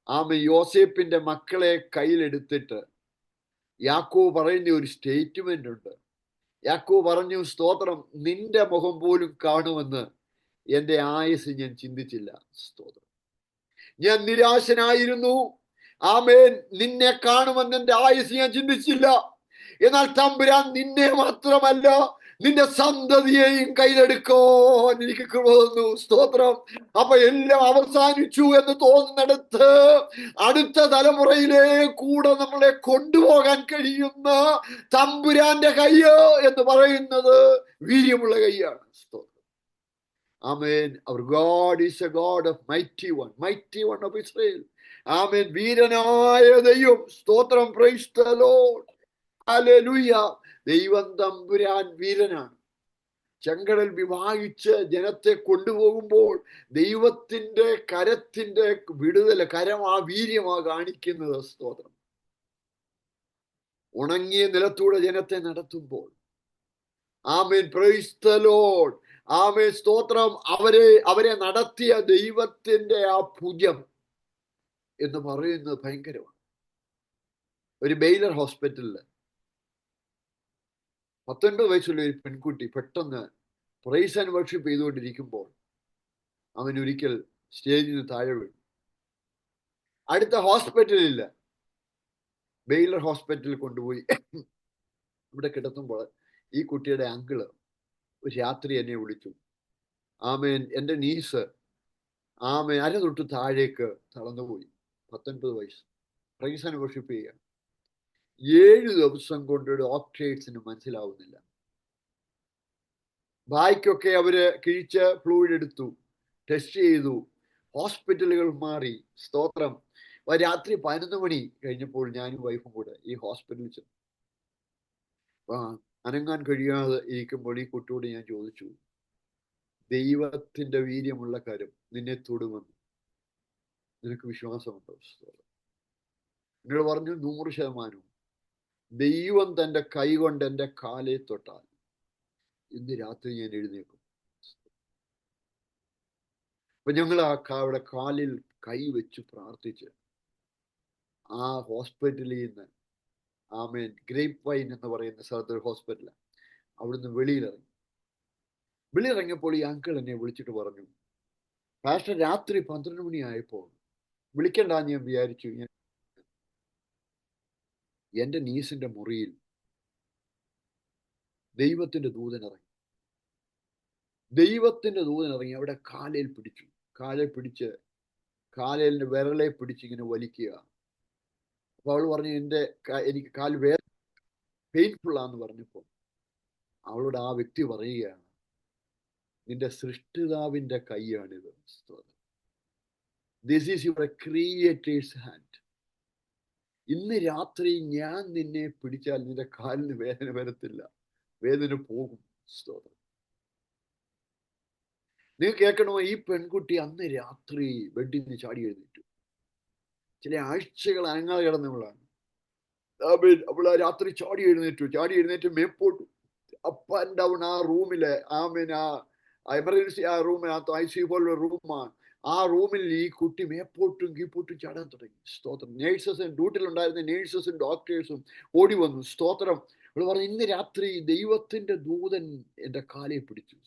ആമേൻ, യോസേപ്പിന്റെ മക്കളെ കയ്യിലെടുത്തിട്ട് യാക്കോബ് പറയുന്ന ഒരു സ്റ്റേറ്റ്മെന്റ് ഉണ്ട്. യാക്കോബ് പറഞ്ഞു, സ്തോത്രം, നിന്റെ മുഖം പോലും കാണുമെന്ന് എൻ്റെ ആയുസ് ഞാൻ ചിന്തിച്ചില്ല. സ്തോത്രം. ഞാൻ നിരാശനായിരുന്നു. ആമേൻ. നിന്നെ കാണുമെന്ന് എൻ്റെ ആയുസ് ഞാൻ ചിന്തിച്ചില്ല. എന്നാൽ തമ്പുരാൻ നിന്നെ മാത്രമല്ല നിന്റെ സന്തതിയെയും കയ്യിലെടുക്കാൻ എനിക്ക് കൃപ തന്നു. സ്തോത്രം. അപ്പൊ എല്ലാം അവസാനിച്ചു എന്ന് തോന്നുന്നിടത്ത് അടുത്ത തലമുറയിലെ കൂടെ നമ്മളെ കൊണ്ടുപോകാൻ കഴിയുന്ന തമ്പുരാന്റെ കൈ എന്ന് പറയുന്നത് വീര്യമുള്ള കൈയാണ്. സ്തോത്രം. ആമേൻ. അവർ God is a God of mighty one of Israel. ആമേൻ. വീരനായ ദൈവം. സ്തോത്രം. Praise the Lord. ഹല്ലേലൂയ. ദൈവം തമ്പുരാൻ വീരനാണ്. ചെങ്കടൽ വിഭാഗിച്ച് ജനത്തെ കൊണ്ടുപോകുമ്പോൾ ദൈവത്തിന്റെ കരത്തിന്റെ വിടുതൽ, കരം, ആ വീര്യമാ കാണിക്കുന്നത്. സ്തോത്രം. ഉണങ്ങിയ നിലത്തൂടെ ജനത്തെ നടത്തുമ്പോൾ ആമേൻ. Praise the Lord. ആമേൻ. സ്തോത്രം. അവരെ നടത്തിയ ദൈവത്തിന്റെ ആ ഭുജം എന്ന് പറയുന്നത് ഭയങ്കരമാണ്. ഒരു ബെയ്ലർ ഹോസ്പിറ്റലില് 19 വയസ്സുള്ള ഒരു പെൺകുട്ടി പെട്ടെന്ന് പ്രൈസ് ആൻഡ് വർഷിപ്പ് ചെയ്തുകൊണ്ടിരിക്കുമ്പോൾ അവൻ ഒരിക്കൽ സ്റ്റേജിൽ നിന്ന് താഴെ വീണു. അടുത്ത ഹോസ്പിറ്റലില്ല, ബെയ്ലർ ഹോസ്പിറ്റലിൽ കൊണ്ടുപോയി ഇവിടെ കിടത്തുമ്പോൾ ഈ കുട്ടിയുടെ അങ്കിള് ഒരു രാത്രി എന്നെ വിളിച്ചു. ആമേൻ, എൻ്റെ നീസ് ആമേൻ അര തൊട്ട് താഴേക്ക് തളർന്നുപോയി. 19 വയസ്സ്. പ്രൈസ് ആൻഡ് വർഷിപ്പ് ചെയ്യുക. 7 ദിവസം കൊണ്ട് ഡോക്ടേഴ്സിന് മനസ്സിലാവുന്നില്ല. ബായ്ക്കൊക്കെ അവര് കിഴിച്ച് ഫ്ലൂയിഡ് എടുത്തു, ടെസ്റ്റ് ചെയ്തു, ഹോസ്പിറ്റലുകൾ മാറി. സ്തോത്രം. രാത്രി 11 മണി കഴിഞ്ഞപ്പോൾ ഞാനും വൈഫും കൂടെ ഈ ഹോസ്പിറ്റലിൽ ചെന്നു. അനങ്ങാൻ കഴിയാതെ ഇരിക്കുമ്പോൾ ഈ കുട്ടിയോട് ഞാൻ ചോദിച്ചു, ദൈവത്തിന്റെ വീര്യമുള്ള കരം നിന്നെ തൊടുമെന്ന്. നിനക്ക് വിശ്വാസമുണ്ടോ? എന്നോട് പറഞ്ഞു 100%. ദൈവം തൻ്റെ കൈ കൊണ്ട് എൻ്റെ കാലെ തൊട്ടാൽ ഇന്ന് രാത്രി ഞാൻ എഴുന്നേക്കും. അപ്പൊ ഞങ്ങൾ അവിടെ കാലിൽ കൈ വെച്ച് പ്രാർത്ഥിച്ച് ആ ഹോസ്പിറ്റലിൽ നിന്ന്, ആമേൻ, ഗ്രേപ്പ് വൈൻ എന്ന് പറയുന്ന സ്ഥലത്തൊരു ഹോസ്പിറ്റലാണ്, അവിടുന്ന് വെളിയിലിറങ്ങിയപ്പോൾ ഈ അങ്കിൾ എന്നെ വിളിച്ചിട്ട് പറഞ്ഞു, പാസ്റ്റർ രാത്രി 12 മണിയായപ്പോൾ വിളിക്കണ്ടെന്ന് ഞാൻ വിചാരിച്ചു. എൻ്റെ നീസിന്റെ മുറിയിൽ ദൈവത്തിന്റെ ദൂതൻ ഇറങ്ങി അവിടെ കാലിൽ പിടിച്ച് കാലിന്റെ വിരലെ പിടിച്ച് ഇങ്ങനെ വലിക്കുക. അപ്പൊ അവൾ പറഞ്ഞു, എനിക്ക് കാൽ പെയിൻഫുൾ ആന്ന് പറഞ്ഞപ്പോൾ അവളോട് ആ വ്യക്തി പറയുകയാണ്, നിന്റെ സൃഷ്ടിതാവിന്റെ കൈയാണിത്. This is your creator's hand. ഇന്ന് രാത്രി ഞാൻ നിന്നെ പിടിച്ചാൽ നിന്റെ കാലിന് വേദന വരത്തില്ല, വേദന പോകും. സ്തോത്രം. നിങ്ങൾ കേൾക്കണോ? ഈ പെൺകുട്ടി അന്ന് രാത്രി ബെഡിൽ നിന്ന് ചാടി എഴുന്നേറ്റു. ചില ആഴ്ചകൾ അനങ്ങാതെ കിടന്നവളാണ്. അവൾ ആ രാത്രി ചാടി എഴുന്നേറ്റ് മേപ്പോട്ടു അപ്പ് ആൻഡ് ഡൗൺ ആ റൂമിലെ, ആ എമർജൻസി ആ റൂമിനകത്ത് ICU പോലുള്ള റൂമാണ്. ആ റൂമിൽ ഈ കുട്ടി മേപ്പോട്ടും കീപ്പോട്ടും ചാടാൻ തുടങ്ങി. സ്തോത്രം. ഡ്യൂട്ടിയിലുണ്ടായിരുന്ന നേഴ്സസും ഡോക്ടേഴ്സും ഓടി വന്നു. സ്തോത്രം. അവൾ പറഞ്ഞു, ഇന്ന് രാത്രി ദൈവത്തിന്റെ ദൂതൻ എൻ്റെ കാലെ പിടിച്ചു.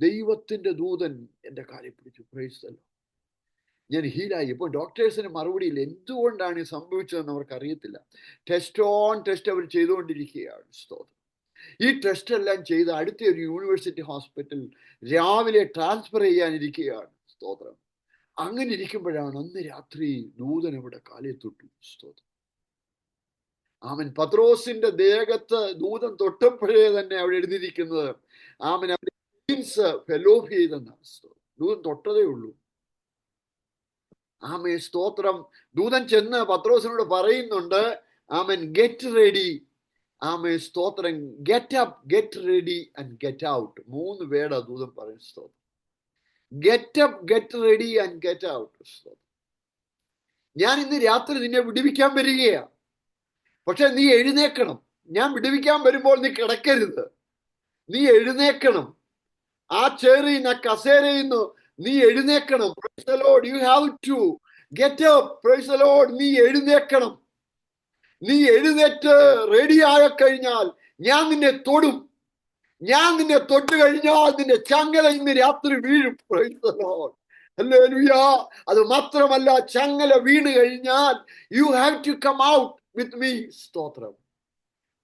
ദൈവത്തിന്റെ ദൂതൻ എൻ്റെ കാലെ പിടിച്ചു. Price the Lord. ഞാൻ ഹീലായി. ഇപ്പോൾ ഡോക്ടേഴ്സിന് മറുപടിയില്ല. എന്തുകൊണ്ടാണ് ഇത് സംഭവിച്ചതെന്ന് അവർക്ക് അറിയത്തില്ല. ടെസ്റ്റ് അവർ ചെയ്തുകൊണ്ടിരിക്കുകയാണ്. സ്തോത്രം. ഈ ടെസ്റ്റ് എല്ലാം ചെയ്ത് അടുത്ത ഒരു യൂണിവേഴ്സിറ്റി ഹോസ്പിറ്റൽ രാവിലെ ട്രാൻസ്ഫർ ചെയ്യാനിരിക്കുകയാണ്. സ്തോത്രം. അങ്ങനെ ഇരിക്കുമ്പോഴാണ് അന്ന് രാത്രി ദൂതൻ അവിടെ കാലേ തൊട്ടു. സ്തോത്രം. ആമൻ. പത്രോസിന്റെ ദേഹത്ത് ദൂതൻ തൊട്ടപ്പോഴേ തന്നെ അവിടെ എഴുതിയിരിക്കുന്നത്, ആമൻ, ഫെലോപ്പ് ചെയ്തെന്ന. ദൂതൻ തൊട്ടതേ ഉള്ളൂ. ആമേ. സ്തോത്രം. ദൂതൻ ചെന്ന് പത്രോസിനോട് പറയുന്നുണ്ട്, ആമൻ, ഗെറ്റ് റെഡി. ആമേ. സ്തോത്രം. Get up, get ready and get out. 3 വേർഡാ ദൂതൻ പറയും. സ്തോത്രം. Get up, get ready and get out. സ്തോത്രം. ഞാൻ ഇന്ന് രാത്രി നിന്നെ വിടുവിക്കാൻ വരികയാ, പക്ഷെ നീ എഴുന്നേക്കണം. ഞാൻ വിടുവിക്കാൻ വരുമ്പോൾ നീ കിടക്കരുത്, നീ എഴുന്നേക്കണം. ആ ചേറിൽ നിന്ന്, ആ കസേരയിൽ നിന്ന് നീ എഴുന്നേക്കണം. Praise the Lord. You have to get up. Praise the Lord. നീ എഴുന്നേക്കണം. നീ എഴുന്നേറ്റ് റെഡിയായ കഴിഞ്ഞാൽ ഞാൻ നിന്നെ തൊടും. ഞാൻ നിന്നെ തൊട്ട് കഴിഞ്ഞാൽ നിന്റെ ചങ്ങല ഇന്ന് രാത്രി വീഴും. Praise the Lord. ഹല്ലേലൂയ. അത് മാത്രമല്ല, ചങ്ങല വീണ് കഴിഞ്ഞാൽ you have to come out with me. സ്തോത്രം.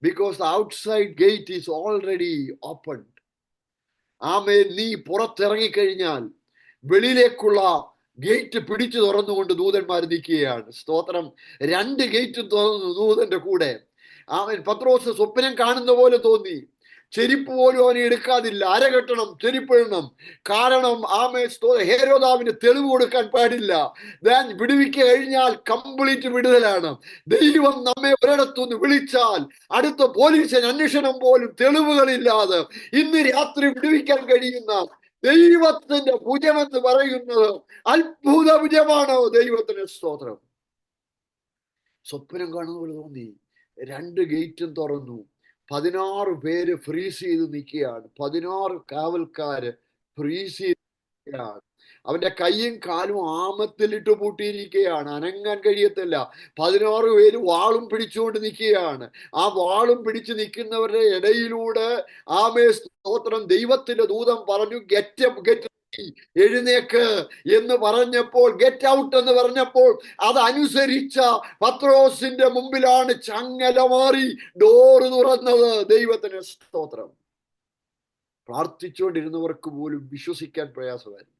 Because the outside gate is already opened. ആമേൻ. നീ പുറത്തിറങ്ങിക്കഴിഞ്ഞാൽ വെളിയിലേക്കുള്ള ഗേറ്റ് പിടിച്ചു തുറന്നുകൊണ്ട് ദൂതന്മാർ നിൽക്കുകയാണ്. സ്തോത്രം. 2 ഗേറ്റും തുറന്നു ദൂതന്റെ കൂടെ. ആമേൻ. പത്രോസ് സ്വപ്നം കാണുന്ന പോലെ തോന്നി. ചെരിപ്പ് പോലും അവനെ എടുക്കാതില്ല. അരകെട്ടണം, ചെരിപ്പിടണം. കാരണം ഹേരോദാവിന് തെളിവ് കൊടുക്കാൻ പാടില്ല. ഞാൻ വിടുവിക്കുക കഴിഞ്ഞാൽ കംപ്ലീറ്റ് വിടുതലാണ്. ദൈവം നമ്മെ ഒരിടത്തുനിന്ന് വിളിച്ചാൽ അടുത്ത പോലീസിന് അന്വേഷണം പോലും തെളിവുകളില്ലാതെ ഇന്ന് രാത്രി വിടുവിക്കാൻ കഴിയുന്ന ദൈവത്തിന്റെ ഭുജമെന്ന് പറയുന്നത് അത്ഭുത ഭുജമാണോ ദൈവത്തിന്. സ്തോത്രം. സ്വപ്നം കാണുന്ന പോലെ തോന്നി. 2 ഗേറ്റും തുറന്നു. 16 പേര് ഫ്രീസ് ചെയ്ത് നിൽക്കുകയാണ്. 16 കാവൽക്കാര് ഫ്രീസ് ചെയ്ത് നിൽക്കുകയാണ്. അവന്റെ കൈയും കാലും ആമത്തിലിട്ട് പൂട്ടിയിരിക്കുകയാണ്. അനങ്ങാൻ കഴിയത്തില്ല. 16 പേര് വാളും പിടിച്ചുകൊണ്ട് നിൽക്കുകയാണ്. ആ വാളും പിടിച്ചു നിൽക്കുന്നവരുടെ ഇടയിലൂടെ ആമേ. സ്തോത്രം. ദൈവത്തിന്റെ ദൂതൻ പറഞ്ഞു, ഗെറ്റ് അപ്പ്, ഗെറ്റ്, എഴുന്നേക്ക് എന്ന് പറഞ്ഞപ്പോൾ, ഗെറ്റ് ഔട്ട് എന്ന് പറഞ്ഞപ്പോൾ അതനുസരിച്ച പത്രോസിന്റെ മുമ്പിലാണ് ചങ്ങല മാറി ഡോറ് തുറന്നത്. ദൈവത്തിന് സ്തോത്രം. പ്രാർത്ഥിച്ചുകൊണ്ടിരുന്നവർക്ക് പോലും വിശ്വസിക്കാൻ പ്രയാസമായിരുന്നു.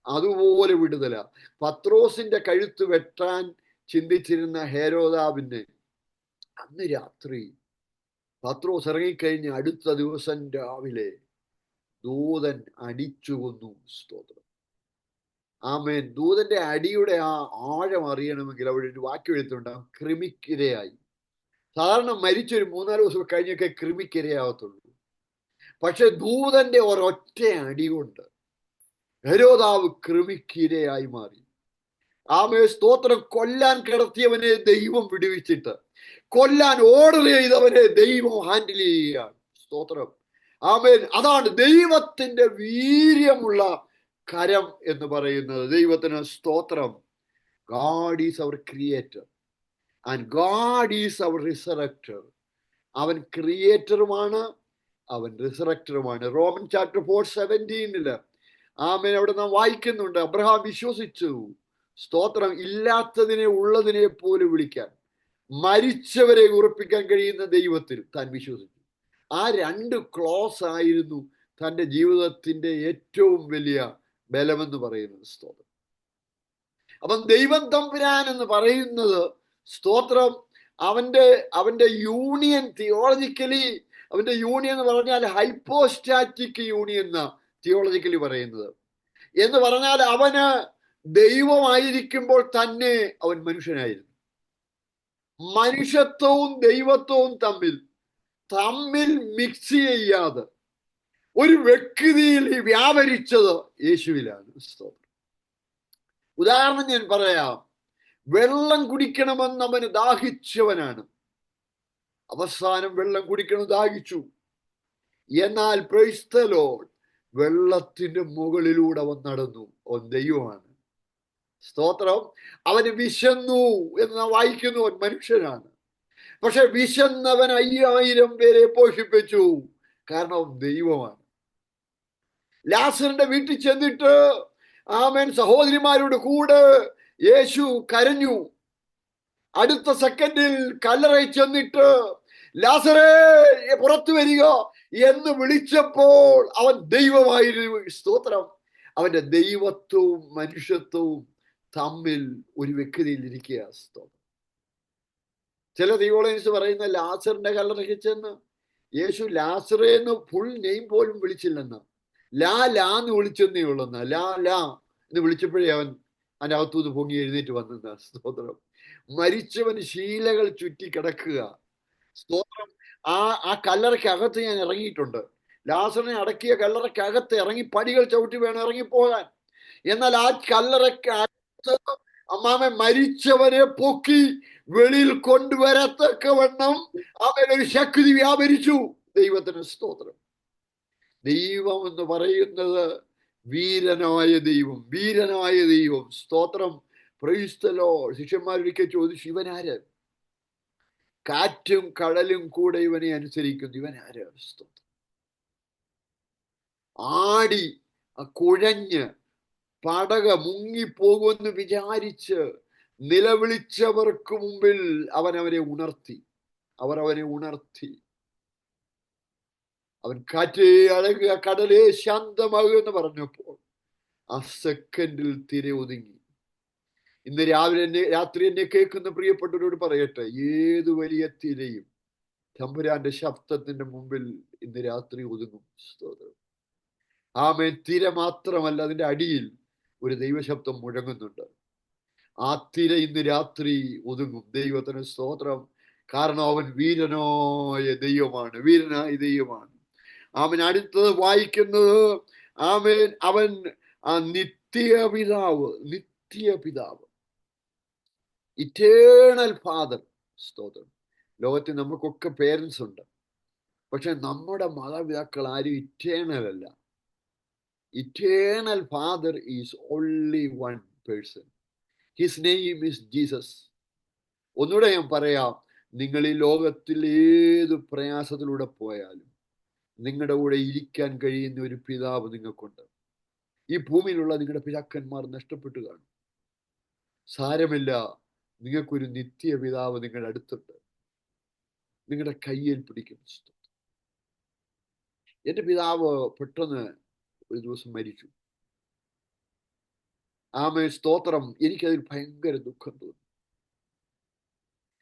അതുപോലെ വിടുതല. പത്രോസിന്റെ കഴുത്ത് വെട്ടാൻ ചിന്തിച്ചിരുന്ന ഹേരോദാവിന് അന്ന് രാത്രി പത്രോസ് ഇറങ്ങിക്കഴിഞ്ഞ് അടുത്ത ദിവസം രാവിലെ ദൂതൻ അടിച്ചു കൊന്നു. സ്തോത്രം. ആമേൻ. ദൂതന്റെ അടിയുടെ ആ ആഴം അറിയണമെങ്കിൽ അവിടെ ഒരു വാക്യം എഴുത്തുണ്ടാകും, കൃമിക്കിരയായി. സാധാരണ മരിച്ചൊരു 3-4 ദിവസം കഴിഞ്ഞൊക്കെ കൃമിക്കിരയാവത്തുള്ളൂ. പക്ഷെ ദൂതന്റെ ഒരൊറ്റ അടി കൊണ്ട് ഹെരോദാവ് കൃമിക്കിരയായി മാറി. ആമേ സ്തോത്രം. കൊല്ലാൻ കിടത്തിയവനെ ദൈവം വിടുവിച്ചിട്ട് കൊല്ലാൻ ഓർഡർ ചെയ്തവനെ ദൈവം ഹാൻഡിൽ ചെയ്യുകയാണ്. സ്തോത്രം. ആമേൻ. അതാണ് ദൈവത്തിന്റെ വീര്യമുള്ള കരം എന്ന് പറയുന്നത്. ദൈവത്തിന് സ്തോത്രം. God is our creator and God is our resurrector. അവൻ ക്രിയേറ്ററുമാണ്, അവൻ റിസറക്ടറുമാണ്. റോമൻ ചാപ്റ്റർ 4:17 ആമേൻ അവിടെ നാം വായിക്കുന്നുണ്ട്, അബ്രഹാം വിശ്വസിച്ചു, സ്തോത്രം, ഇല്ലാത്തതിനെ ഉള്ളതിനെ പോലെ വിളിക്കാൻ, മരിച്ചവരെ ഉറപ്പിക്കാൻ കഴിയുന്ന ദൈവത്തിൽ താൻ വിശ്വസിച്ചു. ആ 2 ക്ലോസ് ആയിരുന്നു തൻ്റെ ജീവിതത്തിന്റെ ഏറ്റവും വലിയ ബലമെന്ന് പറയുന്നത്. സ്തോത്രം. അപ്പം ദൈവം തമ്പുരാൻ എന്ന് പറയുന്നത്, സ്തോത്രം, അവന്റെ യൂണിയൻ തിയോളജിക്കലി, അവന്റെ യൂണിയൻ എന്ന് പറഞ്ഞാൽ ഹൈപ്പോസ്റ്റാറ്റിക് യൂണിയൻ എന്ന തിയോളജിക്കലി പറയുന്നത്. എന്ന് പറഞ്ഞാൽ അവന് ദൈവമായിരിക്കുമ്പോൾ തന്നെ അവൻ മനുഷ്യനായിരുന്നു. മനുഷ്യത്വവും ദൈവത്വവും തമ്മിൽ മിക്സ് ചെയ്യാതെ ഒരു വ്യക്തിയിൽ വ്യാപരിച്ചത് യേശുവിലാണ്. സ്തോത്രം. ഉദാഹരണം ഞാൻ പറയാം. വെള്ളം കുടിക്കണമെന്ന് അവന് ദാഹിച്ചവനാണ്. അവസാനം വെള്ളം കുടിക്കണം ദാഹിച്ചു. എന്നാൽ പ്രൈസ് ദി ലോർഡ്, വെള്ളത്തിന്റെ മുകളിലൂടെ അവൻ നടന്നു. അവൻ ദൈവമാണ്. സ്തോത്രം. അവന് വിശന്നു എന്ന് വായിക്കുന്നു. അവൻ മനുഷ്യനാണ്. പക്ഷെ വിശന്നവൻ 5000 പേരെ പോഷിപ്പിച്ചു. കാരണം അവൻ ദൈവമാണ്. ലാസറിന്റെ വീട്ടിൽ ചെന്നിട്ട് ആമേൻ സഹോദരിമാരുടെ കൂടെ യേശു കരഞ്ഞു. അടുത്ത സെക്കൻഡിൽ കല്ലറയിൽ ചെന്നിട്ട് ലാസറേ പുറത്തു വരിക എന്ന് വിളിച്ചപ്പോൾ അവൻ ദൈവമായിരുന്നു. സ്തോത്രം. അവന്റെ ദൈവത്വവും മനുഷ്യത്വവും തമ്മിൽ ഒരു വ്യക്തിയിൽ ഇരിക്കുക. സ്തോത്രം. ചില തിയോളജൻസ് പറയുന്ന ലാസറിന്റെ കല്ലറയ്ക്ക് ചെന്ന് യേശു ലാസറേ എന്ന് ഫുൾ നെയിം പോലും വിളിച്ചില്ലെന്ന്, ലാന്ന് വിളിച്ചെന്നേ ഉള്ളെന്ന്. ലാ എന്ന് വിളിച്ചപ്പോഴേ അവൻ അതിൻ്റെ അകത്തുനിന്ന് പൊങ്ങി എഴുന്നേറ്റ് വന്നെന്ന. സ്തോത്രം. മരിച്ചവന് ശീലകൾ ചുറ്റി കിടക്കുക. സ്തോത്രം. ആ കല്ലറയ്ക്കകത്ത് ഞാൻ ഇറങ്ങിയിട്ടുണ്ട്. ലാസറിനെ അടക്കിയ കല്ലറയ്ക്കകത്ത് ഇറങ്ങി പടികൾ ചവിട്ടി വേണം ഇറങ്ങിപ്പോകാൻ. എന്നാൽ ആ കല്ലറയ്ക്കകത്ത് അമ്മാമൻ മരിച്ചവനെ പൊക്കി വെളിയിൽ കൊണ്ടുവരത്തക്കവണ്ണം അവൻ ഒരു ശക്തി വ്യാപരിച്ചു. ദൈവത്തിന് സ്തോത്രം. ദൈവം എന്ന് പറയുന്നത് വീരനായ ദൈവം. സ്തോത്രം. Praise the Lord. ശിഷ്യന്മാരൊരിക്കൽ ചോദിച്ചു, ഇവനാര്? കാറ്റും കടലും കൂടെ ഇവനെ അനുസരിക്കുന്നു. ഇവനാര്? സ്തോത്രം. ആടി കുഴഞ്ഞ് പടക മുങ്ങിപ്പോകുമെന്ന് വിചാരിച്ച് നിലവിളിച്ചവർക്ക് മുമ്പിൽ അവനെ ഉണർത്തി. അവൻ കാറ്റേ അടങ്ങുക, കടലേ ശാന്തമാകുക എന്ന് പറഞ്ഞപ്പോൾ ആ സെക്കൻഡിൽ തിര ഒതുങ്ങി. ഇന്ന് രാത്രി എന്നെ കേൾക്കുന്ന പ്രിയപ്പെട്ടവരോട് പറയട്ടെ, ഏതു വലിയ തിരയും തമ്പുരാന്റെ ശബ്ദത്തിന്റെ മുമ്പിൽ ഇന്ന് രാത്രി ഒതുങ്ങും. ആമേൻ. തിര മാത്രമല്ല, അതിന്റെ അടിയിൽ ഒരു ദൈവശബ്ദം മുഴങ്ങുന്നുണ്ട്. ആ തിര ഇന്ന് രാത്രി ഒതുങ്ങും. ദൈവത്തിന് സ്തോത്രം. കാരണം അവൻ വീരനായ ദൈവമാണ്. അവൻ അടുത്തത് വായിക്കുന്നത്, ആമേൻ, അവൻ ആ നിത്യപിതാവ്, ഇറ്റേണൽ ഫാദർ. സ്തോത്രം. ലോകത്തിൽ നമുക്കൊക്കെ പേരൻസ് ഉണ്ട്. പക്ഷെ നമ്മുടെ മാതാപിതാക്കൾ ആരും ഇറ്റേണൽ അല്ല. Eternal father is only one person. His name is Jesus. ഒന്നുകൂടെ ഞാൻ പറയാം, നിങ്ങൾ ഈ ലോകത്തിൽ ഏത് പ്രയാസത്തിലൂടെ പോയാലും നിങ്ങളുടെ കൂടെ ഇരിക്കാൻ കഴിയുന്ന ഒരു പിതാവ് നിങ്ങൾക്കുണ്ട്. ഈ ഭൂമിയിലുള്ള നിങ്ങളുടെ പിതാക്കന്മാർ നഷ്ടപ്പെട്ടു കാണും. സാരമില്ല, നിങ്ങൾക്കൊരു നിത്യ പിതാവ് നിങ്ങളുടെ അടുത്തുണ്ട്. നിങ്ങളുടെ കയ്യിൽ പിടിക്കും. എൻ്റെ പിതാവ് പെട്ടെന്ന് ഒരു ദിവസം മരിച്ചു. ആമേൻ. സ്തോത്രം. എനിക്കതിൽ ഭയങ്കര ദുഃഖം തോന്നി.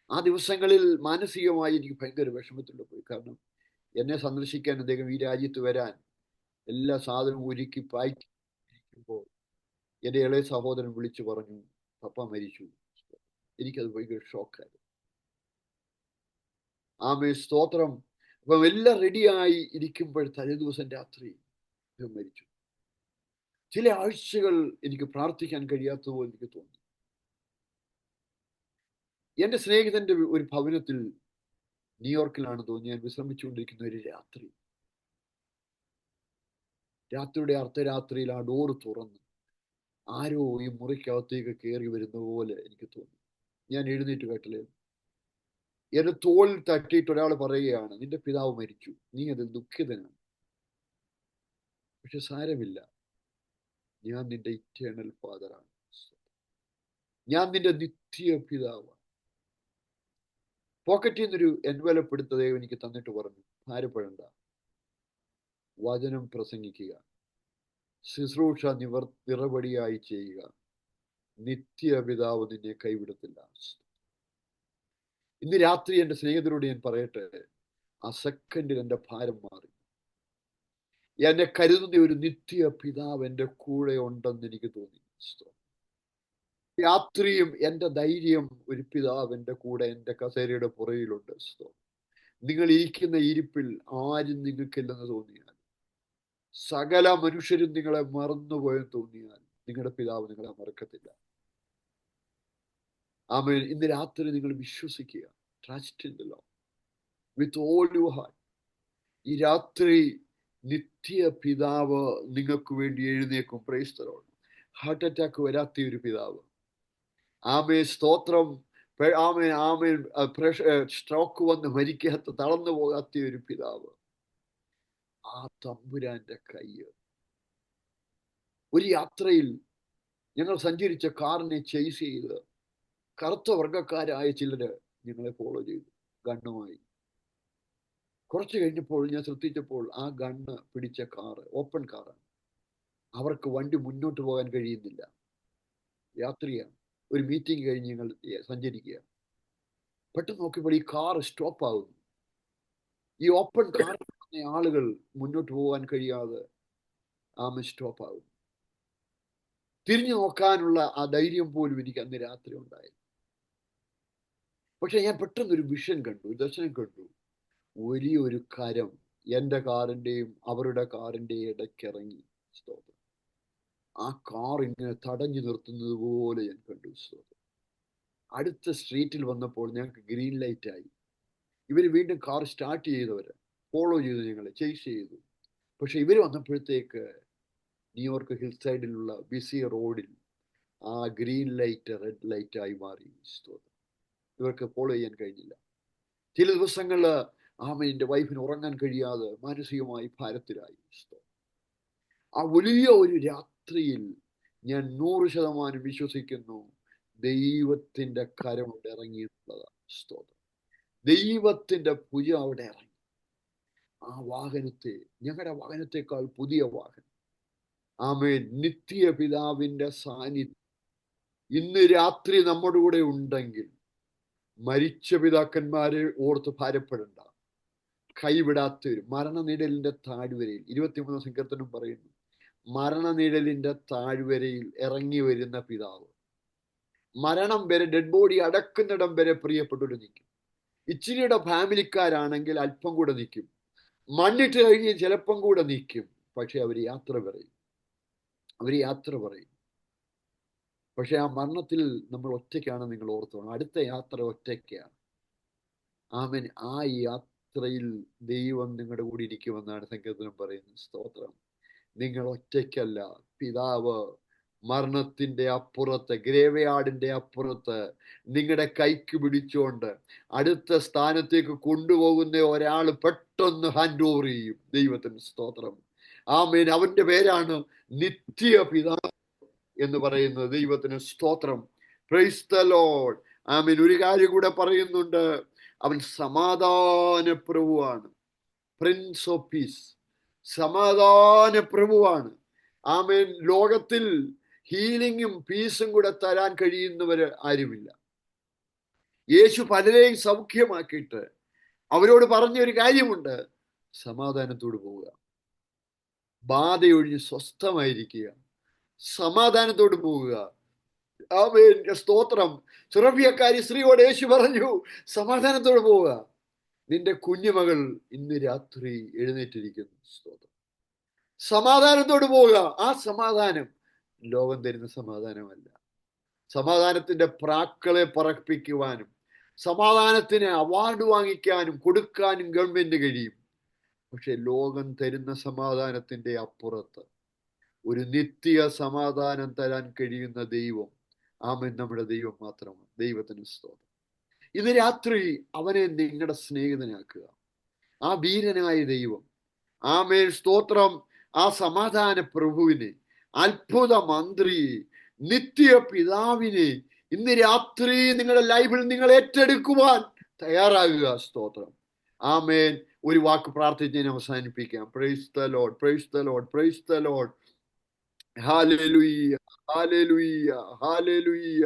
ആ ദിവസങ്ങളിൽ മാനസികമായി എനിക്ക് ഭയങ്കര വിഷമത്തിലൂടെ പോയി. കാരണം എന്നെ സന്ദർശിക്കാൻ അദ്ദേഹം ഈ രാജ്യത്ത് വരാൻ എല്ലാ സാധനവും ഒരുക്കി പായിക്കുമ്പോൾ എൻ്റെ ഇളയ സഹോദരൻ വിളിച്ചു പറഞ്ഞു, പപ്പ മരിച്ചു. എനിക്കത് ഭയങ്കര ഷോക്കായിരുന്നു. ആമേൻ. സ്തോത്രം. അപ്പം എല്ലാം റെഡിയായി ഇരിക്കുമ്പോൾ തലേ ദിവസം രാത്രി മരിച്ചു. ചില ആഴ്ചകൾ എനിക്ക് പ്രാർത്ഥിക്കാൻ കഴിയാത്തതുപോലെ എനിക്ക് തോന്നി. എൻ്റെ സ്നേഹിതന്റെ ഒരു ഭവനത്തിൽ, ന്യൂയോർക്കിലാണ് തോന്നി, ഞാൻ വിശ്രമിച്ചുകൊണ്ടിരിക്കുന്ന ഒരു രാത്രിയുടെ അർദ്ധരാത്രിയിൽ ആ ഡോറ് തുറന്ന് ആരോ ഈ മുറിക്കകത്തേക്ക് കയറി വരുന്ന പോലെ എനിക്ക് തോന്നി. ഞാൻ എഴുന്നേറ്റ് കേട്ടില്ലേ, എന്റെ തോളിൽ തട്ടിയിട്ട് ഒരാൾ പറയുകയാണ്, നിന്റെ പിതാവ് മരിച്ചു, നീ അതിൽ ദുഃഖിതനാണ്. പക്ഷെ സാരമില്ല, ഞാൻ നിന്റെ ഇറ്റേണൽ ഫാദറാണ്, ഞാൻ നിന്റെ നിത്യ പിതാവാണ്. പോക്കറ്റിൽ നിന്നൊരു എൻവലപ്പ് എടുത്ത ദൈവം എനിക്ക് തന്നിട്ട് പറഞ്ഞു, ഭാരപ്പെടണ്ട, വചനം പ്രസംഗിക്കുക, ശുശ്രൂഷ നിറപടിയായി ചെയ്യുക, നിത്യ പിതാവ് നിന്നെ കൈവിടത്തില്ല. ഇന്ന് രാത്രി എൻ്റെ സ്നേഹിതരോട് ഞാൻ പറയട്ടെ, ആ സെക്കൻഡിൽ എൻ്റെ ഭാരം മാറി. എന്നെ കരുതുന്ന ഒരു നിത്യ പിതാവ് എൻ്റെ കൂടെ ഉണ്ടെന്ന് എനിക്ക് തോന്നി. രാത്രിയും എൻ്റെ ധൈര്യം, ഒരു പിതാവ് എൻ്റെ കൂടെ എൻ്റെ കസേരയുടെ പുറയിലുണ്ട്. നിങ്ങൾ ഇരിക്കുന്ന ഇരിപ്പിൽ ആരും നിങ്ങൾക്കില്ലെന്ന് തോന്നിയാൽ, സകല മനുഷ്യരും നിങ്ങളെ മറന്നുപോയെന്ന് തോന്നിയാൽ, നിങ്ങളുടെ പിതാവ് നിങ്ങളെ മറക്കത്തില്ല. ആമേൻ. ഇന്ന് രാത്രി നിങ്ങൾ വിശ്വസിക്കുക, trust in the Lord with all your heart. ഈ രാത്രി നിത്യ പിതാവ് നിങ്ങൾക്ക് വേണ്ടി എഴുന്നേക്കും. Praise the Lord. Heart attack വരാത്ത ഒരു പിതാവ്, ആമേൻ, സ്തോത്രം. ആമേൻ, ആമേൻ. സ്ട്രോക്ക് വന്ന് മരിക്കാത്ത, തളർന്നു പോകാത്ത ഒരു പിതാവ്, ആ തമ്പുരാന്റെ കൈ. ഒരു യാത്രയിൽ ഞങ്ങൾ സഞ്ചരിച്ച കാറിനെ ചേസ് ചെയ്ത് കറുത്ത വർഗക്കാരായ ചിലര് ഞങ്ങളെ ഫോളോ ചെയ്തു ഗണ്ണുമായി. കുറച്ച് കഴിഞ്ഞപ്പോൾ ഞാൻ ശ്രദ്ധിച്ചപ്പോൾ ആ ഗണ്ണ് പിടിച്ച കാറ് ഓപ്പൺ കാറാണ്. അവർക്ക് വണ്ടി മുന്നോട്ട് പോകാൻ കഴിയുന്നില്ല. യാത്രിയാണ്, ഒരു മീറ്റിംഗ് കഴിഞ്ഞ് ഞങ്ങൾ സഞ്ചരിക്കുക. പെട്ടെന്ന് നോക്കിയപ്പോൾ ഈ കാർ സ്റ്റോപ്പ് ആകുന്നു. ഈ ഓപ്പൺ കാർ ആളുകൾ മുന്നോട്ട് പോകാൻ കഴിയാതെ സ്റ്റോപ്പ് ആകുന്നു. തിരിഞ്ഞു നോക്കാനുള്ള ആ ധൈര്യം പോലും എനിക്ക് അന്ന് രാത്രി ഉണ്ടായി. പക്ഷെ ഞാൻ പെട്ടെന്നൊരു വിഷൻ കണ്ടു, ഒരു ദർശനം കണ്ടു. വലിയൊരു കരം എൻ്റെ കാറിൻ്റെയും അവരുടെ കാറിൻ്റെയും ഇടയ്ക്കിറങ്ങി. ആ കാർ ഇങ്ങനെ തടഞ്ഞു നിർത്തുന്നത് പോലെ ഞാൻ കണ്ടു. അടുത്ത സ്ട്രീറ്റിൽ വന്നപ്പോൾ ഞങ്ങൾക്ക് ഗ്രീൻ ലൈറ്റ് ആയി. ഇവർ വീണ്ടും കാർ സ്റ്റാർട്ട് ചെയ്തവര് ഫോളോ ചെയ്തു, ഞങ്ങളെ ചേസ് ചെയ്തു. പക്ഷെ ഇവർ വന്നപ്പോഴത്തേക്ക് ന്യൂയോർക്ക് ഹിൽ സൈഡിലുള്ള ബിസി റോഡിൽ ആ ഗ്രീൻ ലൈറ്റ് റെഡ് ലൈറ്റ് ആയി മാറി. ഇവർക്ക് ഫോളോ ചെയ്യാൻ കഴിഞ്ഞില്ല. ചില ദിവസങ്ങളിൽ എൻ്റെ വൈഫിന് ഉറങ്ങാൻ കഴിയാതെ മാനസികമായി ഭാരത്തിലായി. ആ വലിയ ഒരു രാത്രിയിൽ ഞാൻ 100% വിശ്വസിക്കുന്നു, ദൈവത്തിന്റെ കരം അവിടെ ഇറങ്ങിയിട്ടുള്ളതാണ്. സ്തോത്രം. ദൈവത്തിന്റെ ഭുജ അവിടെ ഇറങ്ങി. ആ വാഹനത്തെ, ഞങ്ങളുടെ വാഹനത്തെക്കാൾ പുതിയ വാഹനം, ആമേൻ, നിത്യ പിതാവിന്റെ സാന്നിധ്യം ഇന്ന് രാത്രി നമ്മുടെ കൂടെ ഉണ്ടെങ്കിൽ, മരിച്ച പിതാക്കന്മാരെ ഓർത്ത് ഭാരപ്പെടണ്ട. കൈവിടാത്തവരും, മരണനിഴലിന്റെ താഴ്വരയിൽ, 23 സങ്കീർത്തനം പറയുന്നു, മരണനിഴലിന്റെ താഴ്വരയിൽ ഇറങ്ങി വരുന്ന പിതാവ്. മരണം വരെ, ഡെഡ് ബോഡി അടക്കുന്നിടം വരെ പ്രിയപ്പെട്ടവർ നിൽക്കും. ഇച്ചിരിയുടെ ഫാമിലിക്കാരാണെങ്കിൽ അല്പം കൂടെ നിൽക്കും, മണ്ണിട്ട് കഴിഞ്ഞ് ചിലപ്പം കൂടെ നിൽക്കും. പക്ഷെ അവർ യാത്ര പറയും. പക്ഷെ ആ മരണത്തിൽ നമ്മൾ ഒറ്റയ്ക്കാണ്. നിങ്ങൾ ഓർത്തോണം, അടുത്ത യാത്ര ഒറ്റയ്ക്കാണ്. ആമേൻ. ആ യാത്രയിൽ ദൈവം നിങ്ങളുടെ കൂടി ഇരിക്കുമെന്നാണ് സങ്കീർത്തനം പറയുന്നത്. സ്തോത്രം. നിങ്ങൾ ഒറ്റയ്ക്കല്ല. പിതാവ് മരണത്തിന്റെ അപ്പുറത്ത്, ഗ്രേവയാർഡിന്റെ അപ്പുറത്ത് നിങ്ങളുടെ കൈക്ക് പിടിച്ചുകൊണ്ട് അടുത്ത സ്ഥാനത്തേക്ക് കൊണ്ടുപോകുന്ന ഒരാൾ പെട്ടെന്ന് ഹാൻഡ് ഓവർ ചെയ്യും. ദൈവത്തിന് സ്തോത്രം. ആമേൻ. അവന്റെ പേരാണ് നിത്യ പിതാവ് എന്ന് പറയുന്നത്. ദൈവത്തിന് സ്തോത്രം. Praise the Lord. ആമേൻ. ഒരു കാര്യം കൂടെ പറയുന്നുണ്ട്, അവൻ സമാധാന പ്രഭുവാണ്, പ്രിൻസ് ഓഫ് പീസ്. സമാധാന പ്രഭുവാണ്. ആമേൻ. ലോകത്തിൽ ഹീലിംഗും പീസും കൂടെ തരാൻ കഴിയുന്നവര് ആരുമില്ല. യേശു പലരെയും സൗഖ്യമാക്കിയിട്ട് അവരോട് പറഞ്ഞൊരു കാര്യമുണ്ട്, സമാധാനത്തോട് പോവുക, ബാധയൊഴിഞ്ഞ് സ്വസ്ഥമായിരിക്കുക, സമാധാനത്തോട് പോവുക. ആമേൻ. സ്തോത്രം. സുറഫിയക്കാരി സ്ത്രീയോട് യേശു പറഞ്ഞു, സമാധാനത്തോട് പോവുക, നിന്റെ കുഞ്ഞുമകൾ ഇന്ന് രാത്രി എഴുന്നേറ്റിരിക്കുന്നു. സ്തോത്രം. സമാധാനത്തോട് പോവുക. ആ സമാധാനം ലോകം തരുന്ന സമാധാനമല്ല. സമാധാനത്തിന്റെ പ്രാക്കളെ പറപ്പിക്കുവാനും സമാധാനത്തിന് അവാർഡ് വാങ്ങിക്കാനും കൊടുക്കാനും ഗവൺമെന്റ് കഴിയും. പക്ഷെ ലോകം തരുന്ന സമാധാനത്തിന്റെ അപ്പുറത്ത് ഒരു നിത്യ സമാധാനം തരാൻ കഴിയുന്ന ദൈവം, ആമേൻ, നമ്മുടെ ദൈവം മാത്രമാണ്. ദൈവത്തിന് സ്തോത്രം. ഇന്ന് രാത്രി അവനെ നിങ്ങളുടെ സ്നേഹിതനാക്കുക. ആ വീരനായ ദൈവം, ആമേൻ, സ്തോത്രം, ആ സമാധാന പ്രഭുവിനെ, അത്ഭുത മന്ത്രിയെ, നിത്യ പിതാവിനെ ഇന്ന് രാത്രി നിങ്ങളുടെ ലൈഫിൽ നിങ്ങൾ ഏറ്റെടുക്കുവാൻ തയ്യാറാകുക. സ്തോത്രം. ആമേൻ. ഒരു വാക്ക് പ്രാർത്ഥിച്ച് ഞാൻ അവസാനിപ്പിക്കാം. Price the Lord, price the Lord, price the Lord. Hallelujah, hallelujah, hallelujah.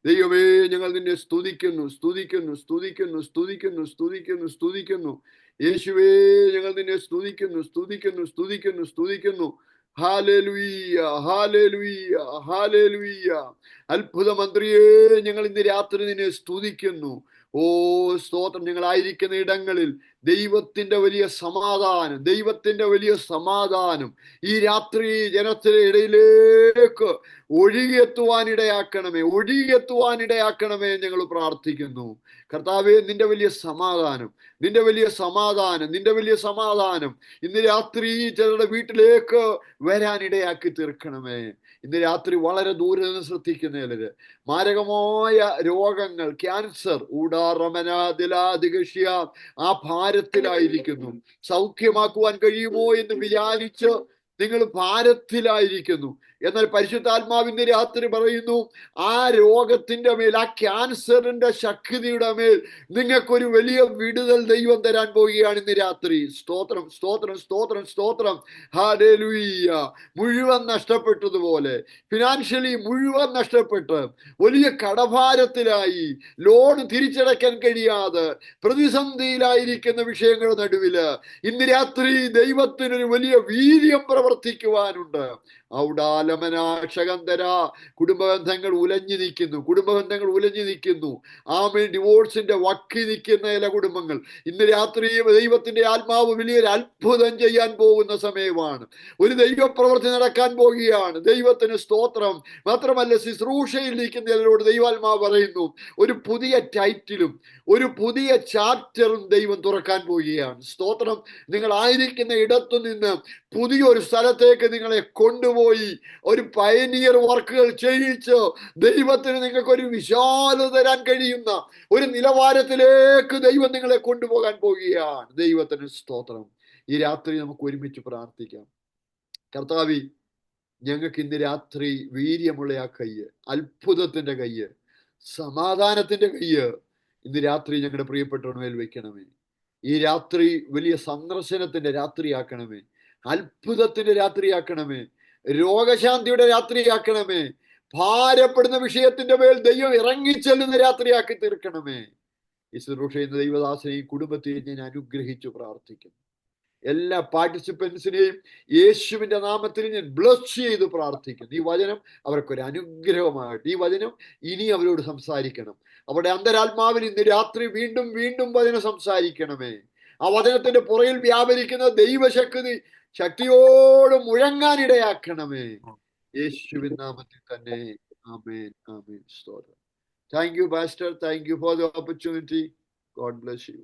ദൈവമേ, ഞങ്ങൾ നിന്നെ സ്തുതിക്കുന്നു, സ്തുതിക്കുന്നു, സ്തുതിക്കുന്നു, സ്തുതിക്കുന്നു, സ്തുതിക്കുന്നു, സ്തുതിക്കുന്നു. യേശുവേ, ഞങ്ങൾ നിന്നെ സ്തുതിക്കുന്നു, സ്തുതിക്കുന്നു, സ്തുതിക്കുന്നു, സ്തുതിക്കുന്നു. Hallelujah, hallelujah, hallelujah. അത്ഭുത മന്ത്രിയേ, ഞങ്ങൾ ഇന്ന് രാത്രി നിന്നെ സ്തുതിക്കുന്നു. ഓ സ്തോത്രം. ഞങ്ങളായിരിക്കുന്ന ഇടങ്ങളിൽ ദൈവത്തിന്റെ വലിയ സമാധാനം, ദൈവത്തിന്റെ വലിയ സമാധാനം ഈ രാത്രി ജനത്തിന്റെ ഇടയിലേക്ക് ഒഴുകിയെത്തുവാനിടയാക്കണമേ, ഒഴുകിയെത്തുവാനിടയാക്കണമേ ഞങ്ങൾ പ്രാർത്ഥിക്കുന്നു. കർത്താവേ, നിന്റെ വലിയ സമാധാനം, നിന്റെ വലിയ സമാധാനം, നിന്റെ വലിയ സമാധാനം ഇന്ന് രാത്രി ചിലരുടെ വീട്ടിലേക്ക് വരാനിടയാക്കി തീർക്കണമേ. ഇന്ന് രാത്രി വളരെ ദൂരെ നിന്ന് ശ്രദ്ധിക്കുന്നവര് മാരകമായ രോഗങ്ങൾ, ക്യാൻസർ, ഊടാറമനാദിലാദികഷ്യ ആ ഭാരത്തിലായിരിക്കുന്നു. സൗഖ്യമാക്കുവാൻ കഴിയുമോ എന്ന് വിചാരിച്ച് നിങ്ങൾ ഭാരത്തിലായിരിക്കുന്നു. എന്നാൽ പരിശുദ്ധാത്മാവിന്റെ രാത്രി പറയുന്നു, ആ രോഗത്തിന്റെ മേൽ, ആ ക്യാൻസറിന്റെ ശക്തിയുടെ മേൽ നിങ്ങൾക്കൊരു വലിയ വിടുതൽ ദൈവം തരാൻ പോവുകയാണ് ഇന്ന് രാത്രി. സ്തോത്രം, സ്തോത്രം, സ്തോത്രം, സ്തോത്രം. ഹല്ലേലൂയ. മുഴുവൻ നഷ്ടപ്പെട്ടതുപോലെ, ഫിനാൻഷ്യലി മുഴുവൻ നഷ്ടപ്പെട്ട് വലിയ കടഭാരത്തിലായി, ലോൺ തിരിച്ചടയ്ക്കാൻ കഴിയാതെ പ്രതിസന്ധിയിലായിരിക്കുന്ന വിഷയങ്ങളുടെ നടുവില് ഇന്ന് രാത്രി ദൈവത്തിനൊരു വലിയ വീര്യം പ്രവർത്തിക്കുവാനുണ്ട്. ഔടാലമനാക്ഷകന്ധര. കുടുംബബന്ധങ്ങൾ ഉലഞ്ഞു നിൽക്കുന്നു, കുടുംബബന്ധങ്ങൾ ഉലഞ്ഞു നിൽക്കുന്നു. ആമേൻ. ഡിവോഴ്സിന്റെ വക്കി നിൽക്കുന്ന ചില കുടുംബങ്ങൾ ഇന്ന് രാത്രി ദൈവത്തിന്റെ ആത്മാവ് വലിയൊരു അത്ഭുതം ചെയ്യാൻ പോകുന്ന സമയമാണ്. ഒരു ദൈവപ്രവൃത്തി നടക്കാൻ പോകുകയാണ്. ദൈവത്തിന് സ്തോത്രം. മാത്രമല്ല, ശുശ്രൂഷയിൽ നിൽക്കുന്ന ചിലരോട് ദൈവാത്മാവ് പറയുന്നു, ഒരു പുതിയ ടൈറ്റിലും ഒരു പുതിയ ചാപ്റ്ററും ദൈവം തുറക്കാൻ പോവുകയാണ്. സ്തോത്രം. നിങ്ങളായിരിക്കുന്ന ഇടത്തു നിന്ന് പുതിയൊരു സ്ഥലത്തേക്ക് നിങ്ങളെ കൊണ്ടുപോയി ഒരു പയനിയർ വർക്കുകൾ ചെയ്യിച്ച് ദൈവത്തിന് നിങ്ങൾക്ക് ഒരു വിശാലത തരാൻ കഴിയുന്ന ഒരു നിലവാരത്തിലേക്ക് ദൈവം നിങ്ങളെ കൊണ്ടുപോകാൻ പോവുകയാണ്. ദൈവത്തിന് സ്തോത്രം. ഈ രാത്രി നമുക്ക് ഒരുമിച്ച് പ്രാർത്ഥിക്കാം. കർത്താവേ, ഞങ്ങൾക്ക് ഇന്ന് രാത്രി വീര്യമുള്ള ആ കയ്യ്, അത്ഭുതത്തിന്റെ കയ്യ്, സമാധാനത്തിന്റെ കയ്യ് ഇന്ന് രാത്രി ഞങ്ങളുടെ പ്രിയപ്പെട്ടവരുടെ മേൽ വെക്കണമേ. ഈ രാത്രി വലിയ സന്ദർശനത്തിന്റെ രാത്രിയാക്കണമേ, അത്ഭുതത്തിന്റെ രാത്രിയാക്കണമേ, രോഗശാന്തിയുടെ രാത്രിയാക്കണമേ, ഭാരപ്പെടുന്ന വിഷയത്തിന്റെ മേൽ ദൈവം ഇറങ്ങിച്ചെല്ലുന്ന രാത്രിയാക്കി തീർക്കണമേ. ഈ ശുശ്രൂഷ ചെയ്യുന്ന ദൈവദാസനെയും കുടുംബത്തെയും ഞാൻ അനുഗ്രഹിച്ചു പ്രാർത്ഥിക്കുന്നു. എല്ലാ പാർട്ടിസിപ്പൻസിനെയും യേശുവിന്റെ നാമത്തിൽ ഞാൻ ബ്ലസ് ചെയ്ത് പ്രാർത്ഥിക്കുന്നു. ഈ വചനം അവർക്കൊരു അനുഗ്രഹമായിട്ട്, ഈ വചനം ഇനി അവരോട് സംസാരിക്കണം. അവരുടെ അന്തരാത്മാവിൽ ഇന്ന് രാത്രി വീണ്ടും വീണ്ടും വചനം സംസാരിക്കണമേ. ആ വചനത്തിന്റെ പുറയിൽ വ്യാപരിക്കുന്ന ദൈവശക്തി ശക്തിയോട് മുഴങ്ങാനിടയാക്കണമേ. യേശുവിൻ നാമത്തിൽ തന്നെ. ആമേൻ, ആമേൻ. സ്തോത്രം. Thank you pastor. Thank you for the opportunity. God bless you.